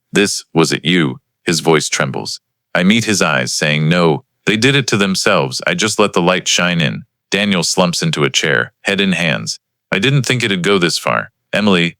Was it you? His voice trembles. I meet his eyes, saying no. They did it to themselves. I just let the light shine in. Daniel slumps into a chair, head in hands. I didn't think it'd go this far. Emily,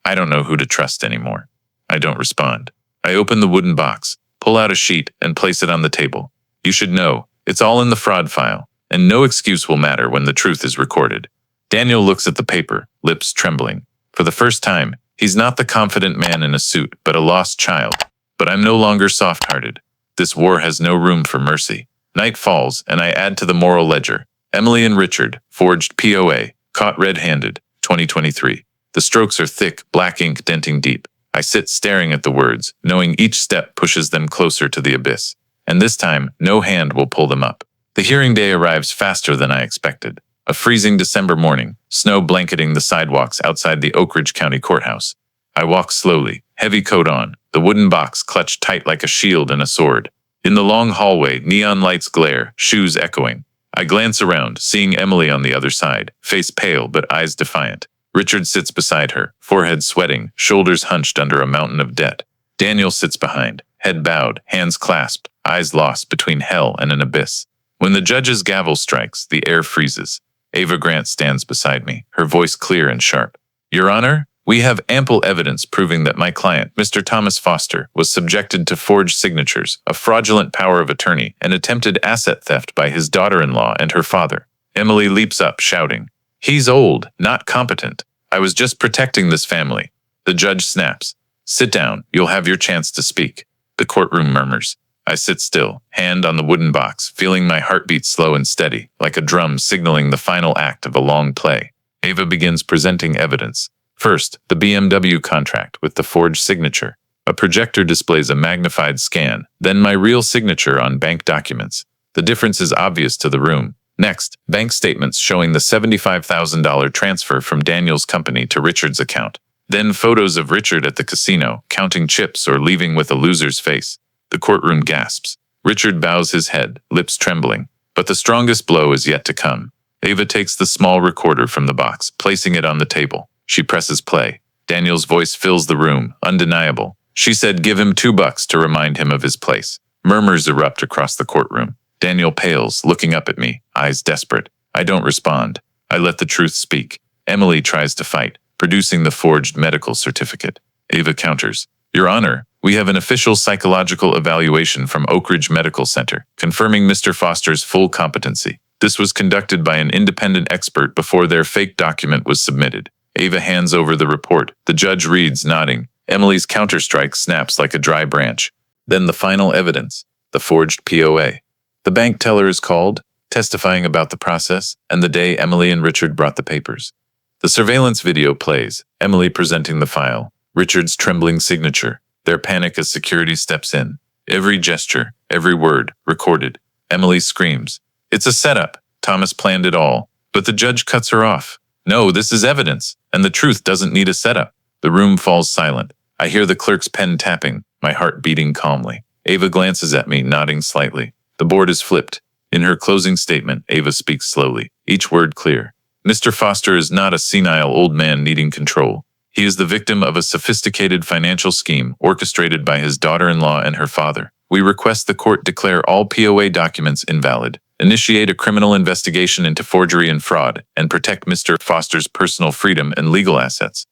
I don't know who to trust anymore. I don't respond. I open the wooden box, pull out a sheet, and place it on the table. You should know, it's all in the fraud file, and no excuse will matter when the truth is recorded. Daniel looks at the paper, lips trembling. For the first time, he's not the confident man in a suit, but a lost child. But I'm no longer soft-hearted. This war has no room for mercy. Night falls, and I add to the moral ledger. Emily and Richard, forged POA, caught red-handed, 2023. The strokes are thick, black ink denting deep. I sit staring at the words, knowing each step pushes them closer to the abyss. And this time, no hand will pull them up. The hearing day arrives faster than I expected. A freezing December morning, snow blanketing the sidewalks outside the Oak Ridge County Courthouse. I walk slowly, heavy coat on, the wooden box clutched tight like a shield and a sword. In the long hallway, neon lights glare, shoes echoing. I glance around, seeing Emily on the other side, face pale but eyes defiant. Richard sits beside her, forehead sweating, shoulders hunched under a mountain of debt. Daniel sits behind, head bowed, hands clasped, eyes lost between hell and an abyss. When the judge's gavel strikes, the air freezes. Ava Grant stands beside me, her voice clear and sharp. Your Honor, we have ample evidence proving that my client, Mr. Thomas Foster, was subjected to forged signatures, a fraudulent power of attorney, and attempted asset theft by his daughter-in-law and her father. Emily leaps up, shouting, He's old, not competent. I was just protecting this family. The judge snaps. Sit down, you'll have your chance to speak. The courtroom murmurs. I sit still, hand on the wooden box, feeling my heartbeat slow and steady, like a drum signaling the final act of a long play. Ava begins presenting evidence. First, the BMW contract with the forged signature. A projector displays a magnified scan, then my real signature on bank documents. The difference is obvious to the room. Next, bank statements showing the $75,000 transfer from Daniel's company to Richard's account. Then photos of Richard at the casino, counting chips or leaving with a loser's face. The courtroom gasps. Richard bows his head, lips trembling. But the strongest blow is yet to come. Ava takes the small recorder from the box, placing it on the table. She presses play. Daniel's voice fills the room, undeniable. She said give him $2 to remind him of his place. Murmurs erupt across the courtroom. Daniel pales, looking up at me, eyes desperate. I don't respond. I let the truth speak. Emily tries to fight, producing the forged medical certificate. Ava counters. Your Honor, we have an official psychological evaluation from Oak Ridge Medical Center, confirming Mr. Foster's full competency. This was conducted by an independent expert before their fake document was submitted. Ava hands over the report. The judge reads, nodding. Emily's counterstrike snaps like a dry branch. Then the final evidence, the forged POA. The bank teller is called, testifying about the process and the day Emily and Richard brought the papers. The surveillance video plays, Emily presenting the file, Richard's trembling signature, their panic as security steps in. Every gesture, every word, recorded. Emily screams, "It's a setup. Thomas planned it all." But the judge cuts her off. "No, this is evidence, and the truth doesn't need a setup." The room falls silent. I hear the clerk's pen tapping, my heart beating calmly. Ava glances at me, nodding slightly. The board is flipped. In her closing statement, Ava speaks slowly, each word clear. Mr. Foster is not a senile old man needing control. He is the victim of a sophisticated financial scheme orchestrated by his daughter-in-law and her father. We request the court declare all POA documents invalid, initiate a criminal investigation into forgery and fraud, and protect Mr. Foster's personal freedom and legal assets.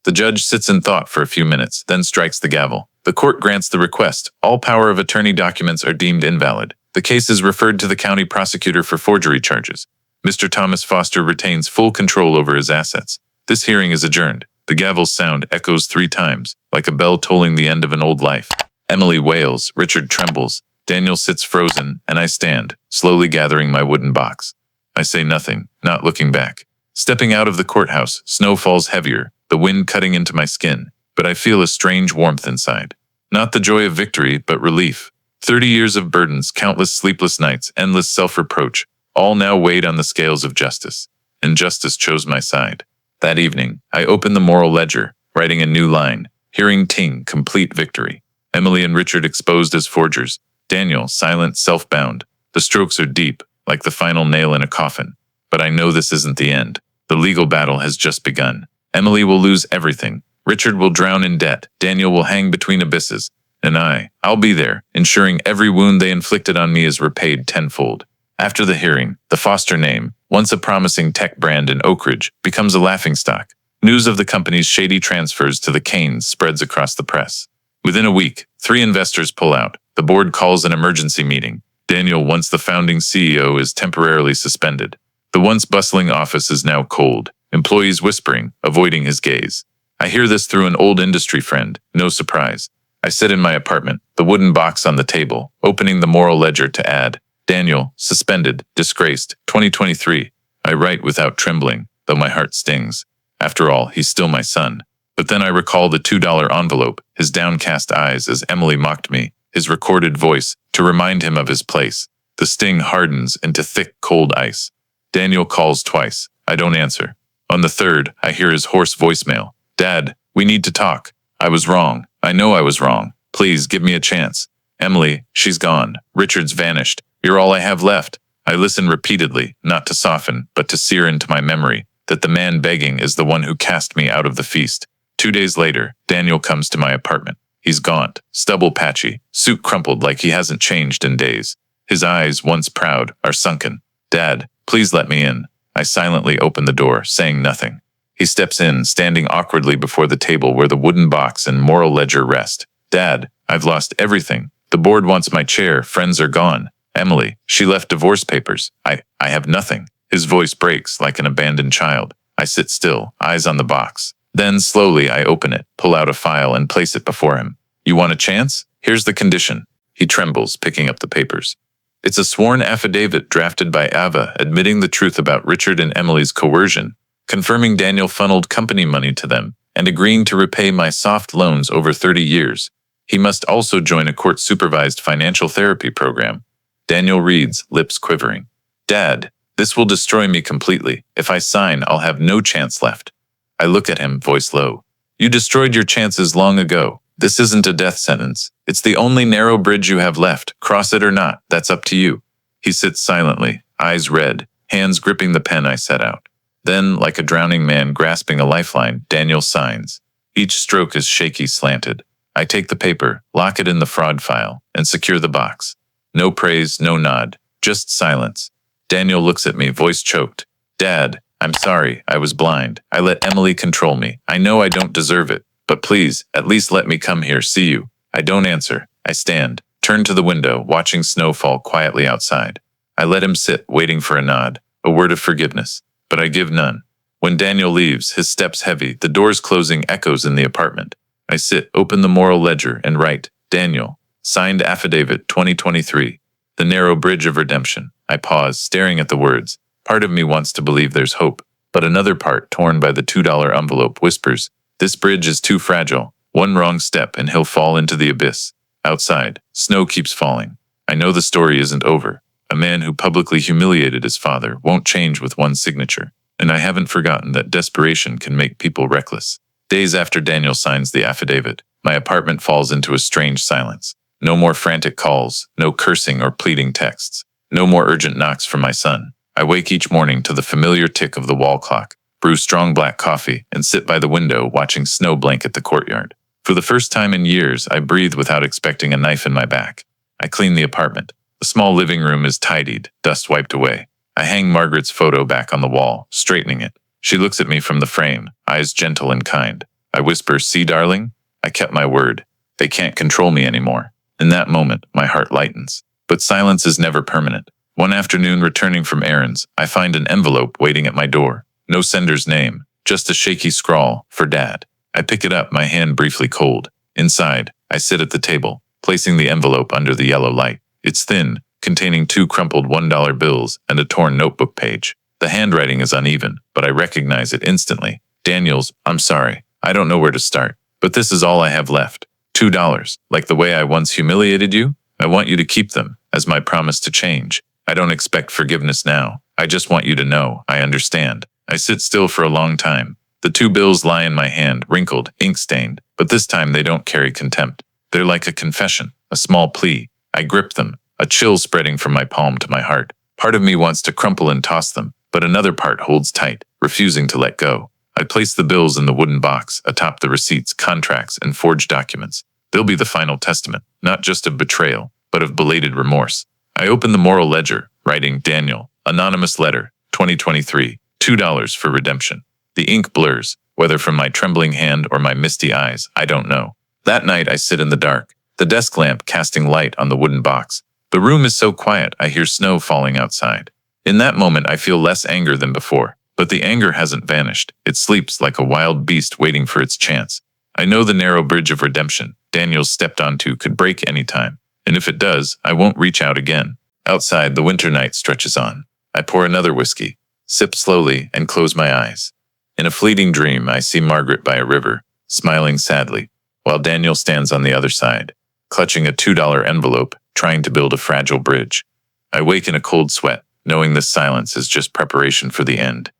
The judge sits in thought for a few minutes, then strikes the gavel. The court grants the request. All power of attorney documents are deemed invalid. The case is referred to the county prosecutor for forgery charges. Mr. Thomas Foster retains full control over his assets. This hearing is adjourned. The gavel's sound echoes 3 times, like a bell tolling the end of an old life. Emily wails, Richard trembles, Daniel sits frozen, and I stand, slowly gathering my wooden box. I say nothing, not looking back. Stepping out of the courthouse, snow falls heavier, the wind cutting into my skin, but I feel a strange warmth inside. Not the joy of victory, but relief. 30 years of burdens, countless sleepless nights, endless self-reproach, all now weighed on the scales of justice. And justice chose my side. That evening, I opened the moral ledger, writing a new line, hearing ting, complete victory. Emily and Richard exposed as forgers. Daniel, silent, self-bound. The strokes are deep, like the final nail in a coffin. But I know this isn't the end. The legal battle has just begun. Emily will lose everything. Richard will drown in debt. Daniel will hang between abysses. And I'll be there, ensuring every wound they inflicted on me is repaid tenfold. After the hearing, the Foster name, once a promising tech brand in Oak Ridge, becomes a laughingstock. News of the company's shady transfers to the Kanes spreads across the press. Within a week, 3 investors pull out. The board calls an emergency meeting. Daniel, once the founding CEO, is temporarily suspended. The once bustling office is now cold, employees whispering, avoiding his gaze. I hear this through an old industry friend, no surprise. I sit in my apartment, the wooden box on the table, opening the moral ledger to add, Daniel, suspended, disgraced, 2023. I write without trembling, though my heart stings. After all, he's still my son. But then I recall the $2 envelope, his downcast eyes as Emily mocked me, his recorded voice, to remind him of his place. The sting hardens into thick, cold ice. Daniel calls twice. I don't answer. On the third, I hear his hoarse voicemail. Dad, we need to talk. I was wrong. I know I was wrong. Please give me a chance. Emily, she's gone. Richard's vanished. You're all I have left. I listen repeatedly, not to soften, but to sear into my memory, that the man begging is the one who cast me out of the feast. 2 days later, Daniel comes to my apartment. He's gaunt, stubble patchy, suit crumpled like he hasn't changed in days. His eyes, once proud, are sunken. Dad, please let me in. I silently open the door, saying nothing. He steps in, standing awkwardly before the table where the wooden box and moral ledger rest. Dad, I've lost everything. The board wants my chair, friends are gone. Emily, she left divorce papers. I have nothing. His voice breaks like an abandoned child. I sit still, eyes on the box. Then slowly I open it, pull out a file and place it before him. You want a chance? Here's the condition. He trembles, picking up the papers. It's a sworn affidavit drafted by Ava admitting the truth about Richard and Emily's coercion, confirming Daniel funneled company money to them, and agreeing to repay my soft loans over 30 years. He must also join a court-supervised financial therapy program. Daniel reads, lips quivering. Dad, this will destroy me completely. If I sign, I'll have no chance left. I look at him, voice low. You destroyed your chances long ago. This isn't a death sentence. It's the only narrow bridge you have left. Cross it or not, that's up to you. He sits silently, eyes red, hands gripping the pen I set out. Then, like a drowning man grasping a lifeline, Daniel signs. Each stroke is shaky, slanted. I take the paper, lock it in the fraud file, and secure the box. No praise, no nod, just silence. Daniel looks at me, voice choked. Dad, I'm sorry, I was blind. I let Emily control me. I know I don't deserve it, but please, at least let me come here, see you. I don't answer. I stand, turn to the window, watching snow fall quietly outside. I let him sit, waiting for a nod, a word of forgiveness, but I give none. When Daniel leaves, his steps heavy, the doors closing echoes in the apartment. I sit, open the moral ledger, and write, Daniel, signed affidavit 2023. The narrow bridge of redemption. I pause, staring at the words. Part of me wants to believe there's hope, but another part, torn by the $2 envelope, whispers, this bridge is too fragile. One wrong step and he'll fall into the abyss. Outside, snow keeps falling. I know the story isn't over. A man who publicly humiliated his father won't change with one signature, and I haven't forgotten that desperation can make people reckless. Days after Daniel signs the affidavit, my apartment falls into a strange silence. No more frantic calls, no cursing or pleading texts, no more urgent knocks from my son. I wake each morning to the familiar tick of the wall clock, brew strong black coffee, and sit by the window watching snow blanket the courtyard. For the first time in years, I breathe without expecting a knife in my back. I clean the apartment. The small living room is tidied, dust wiped away. I hang Margaret's photo back on the wall, straightening it. She looks at me from the frame, eyes gentle and kind. I whisper, see, darling? I kept my word. They can't control me anymore. In that moment, my heart lightens. But silence is never permanent. One afternoon, returning from errands, I find an envelope waiting at my door. No sender's name, just a shaky scrawl, for Dad. I pick it up, my hand briefly cold. Inside, I sit at the table, placing the envelope under the yellow light. It's thin, containing 2 crumpled $1 bills and a torn notebook page. The handwriting is uneven, but I recognize it instantly. Daniel's, I'm sorry, I don't know where to start, but this is all I have left. $2, like the way I once humiliated you? I want you to keep them, as my promise to change. I don't expect forgiveness now. I just want you to know, I understand. I sit still for a long time. The 2 bills lie in my hand, wrinkled, ink-stained, but this time they don't carry contempt. They're like a confession, a small plea. I grip them, a chill spreading from my palm to my heart. Part of me wants to crumple and toss them, but another part holds tight, refusing to let go. I place the bills in the wooden box, atop the receipts, contracts, and forged documents. They'll be the final testament, not just of betrayal, but of belated remorse. I open the moral ledger, writing, Daniel, anonymous letter, 2023, $2 for redemption. The ink blurs, whether from my trembling hand or my misty eyes, I don't know. That night I sit in the dark, the desk lamp casting light on the wooden box. The room is so quiet I hear snow falling outside. In that moment I feel less anger than before, but the anger hasn't vanished. It sleeps like a wild beast waiting for its chance. I know the narrow bridge of redemption Daniel's stepped onto could break any time, and if it does, I won't reach out again. Outside, the winter night stretches on. I pour another whiskey, sip slowly, and close my eyes. In a fleeting dream, I see Margaret by a river, smiling sadly, while Daniel stands on the other side, clutching a $2 envelope, trying to build a fragile bridge. I wake in a cold sweat, knowing this silence is just preparation for the end.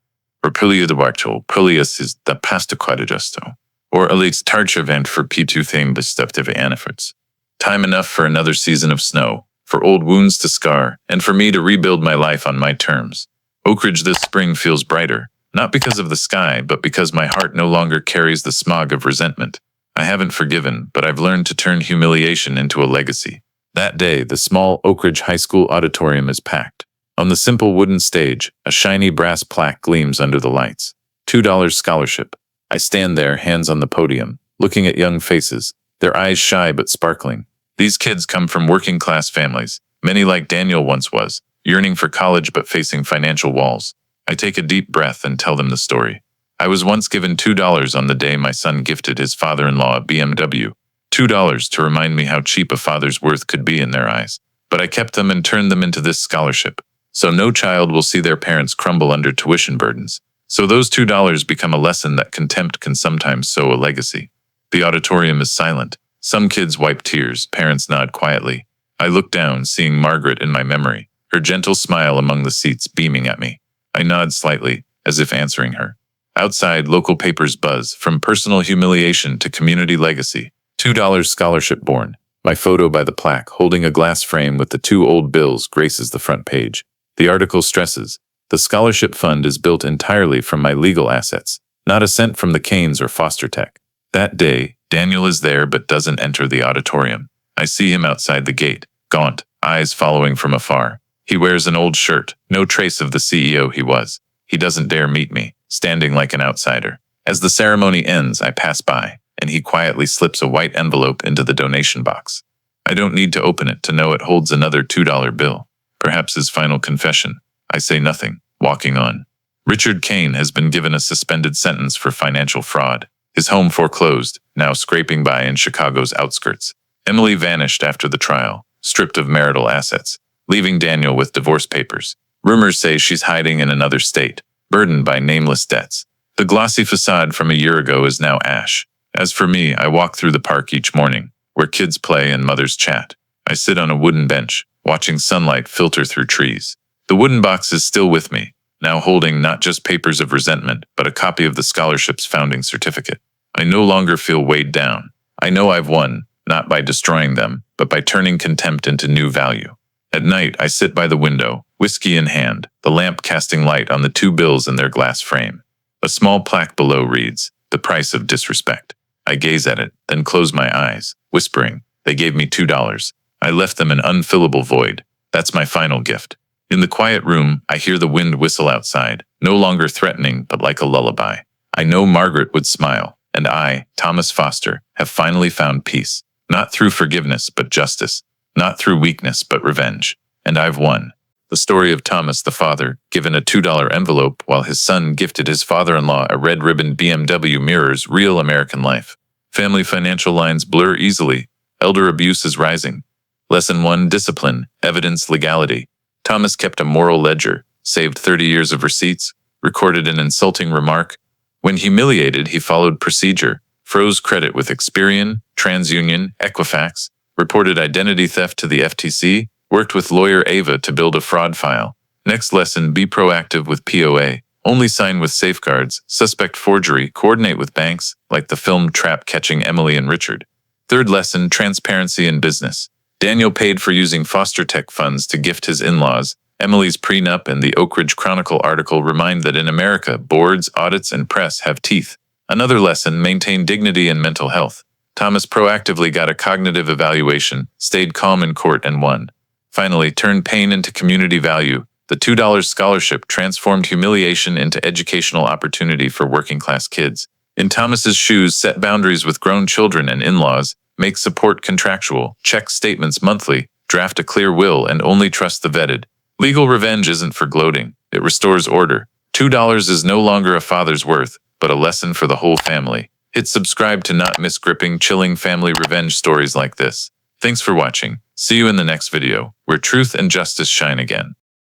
Repulia de Bartol, Pulius is the pasta quadrigesto, or Alex Tarchevant for P2 theme bestuptive anifers. Time enough for another season of snow, for old wounds to scar, and for me to rebuild my life on my terms. Oak Ridge this spring feels brighter, not because of the sky, but because my heart no longer carries the smog of resentment. I haven't forgiven, but I've learned to turn humiliation into a legacy. That day, the small Oak Ridge High School auditorium is packed. On the simple wooden stage, a shiny brass plaque gleams under the lights. $2 scholarship. I stand there, hands on the podium, looking at young faces, their eyes shy but sparkling. These kids come from working-class families, many like Daniel once was, yearning for college but facing financial walls. I take a deep breath and tell them the story. I was once given $2 on the day my son gifted his father-in-law a BMW. $2 to remind me how cheap a father's worth could be in their eyes. But I kept them and turned them into this scholarship. So no child will see their parents crumble under tuition burdens. So those $2 become a lesson that contempt can sometimes sow a legacy. The auditorium is silent. Some kids wipe tears, parents nod quietly. I look down, seeing Margaret in my memory, her gentle smile among the seats beaming at me. I nod slightly, as if answering her. Outside, local papers buzz, from personal humiliation to community legacy. $2 scholarship born. My photo by the plaque, holding a glass frame with the 2 old bills, graces the front page. The article stresses, the scholarship fund is built entirely from my legal assets, not a cent from the Kanes or FosterTech. That day, Daniel is there but doesn't enter the auditorium. I see him outside the gate, gaunt, eyes following from afar. He wears an old shirt, no trace of the CEO he was. He doesn't dare meet me, standing like an outsider. As the ceremony ends, I pass by, and he quietly slips a white envelope into the donation box. I don't need to open it to know it holds another $2 bill. Perhaps his final confession. I say nothing, walking on. Richard Kane has been given a suspended sentence for financial fraud. His home foreclosed, now scraping by in Chicago's outskirts. Emily vanished after the trial, stripped of marital assets. leaving Daniel with divorce papers. Rumors say she's hiding in another state, burdened by nameless debts. The glossy facade from a year ago is now ash. As for me, I walk through the park each morning, where kids play and mothers chat. I sit on a wooden bench, watching sunlight filter through trees. The wooden box is still with me, now holding not just papers of resentment, but a copy of the scholarship's founding certificate. I no longer feel weighed down. I know I've won, not by destroying them, but by turning contempt into new value. At night, I sit by the window, whiskey in hand, the lamp casting light on the 2 bills in their glass frame. A small plaque below reads, "The price of disrespect." I gaze at it, then close my eyes, whispering, "They gave me $2. I left them an unfillable void. That's my final gift." In the quiet room, I hear the wind whistle outside, no longer threatening, but like a lullaby. I know Margaret would smile, and I, Thomas Foster, have finally found peace. Not through forgiveness, but justice. Not through weakness, but revenge. And I've won. The story of Thomas the father, given a $2 envelope while his son gifted his father-in-law a red-ribbon BMW, mirrors real American life. Family financial lines blur easily. Elder abuse is rising. Lesson 1: Discipline, evidence, legality. Thomas kept a moral ledger, saved 30 years of receipts, recorded an insulting remark. When humiliated, he followed procedure, froze credit with Experian, TransUnion, Equifax, reported identity theft to the FTC, worked with lawyer Ava to build a fraud file. Next lesson: be proactive with POA. Only sign with safeguards, suspect forgery, coordinate with banks, like the film Trap catching Emily and Richard. Third lesson: transparency in business. Daniel paid for using FosterTech funds to gift his in-laws. Emily's prenup and the Oak Ridge Chronicle article remind that in America, boards, audits, and press have teeth. Another lesson: maintain dignity and mental health. Thomas proactively got a cognitive evaluation, stayed calm in court, and won. Finally, turn pain into community value. The $2 scholarship transformed humiliation into educational opportunity for working-class kids. In Thomas's shoes, set boundaries with grown children and in-laws, make support contractual, check statements monthly, draft a clear will, and only trust the vetted. Legal revenge isn't for gloating. It restores order. $2 is no longer a father's worth, but a lesson for the whole family. Hit subscribe to not miss gripping, chilling family revenge stories like this. Thanks for watching. See you in the next video, where truth and justice shine again.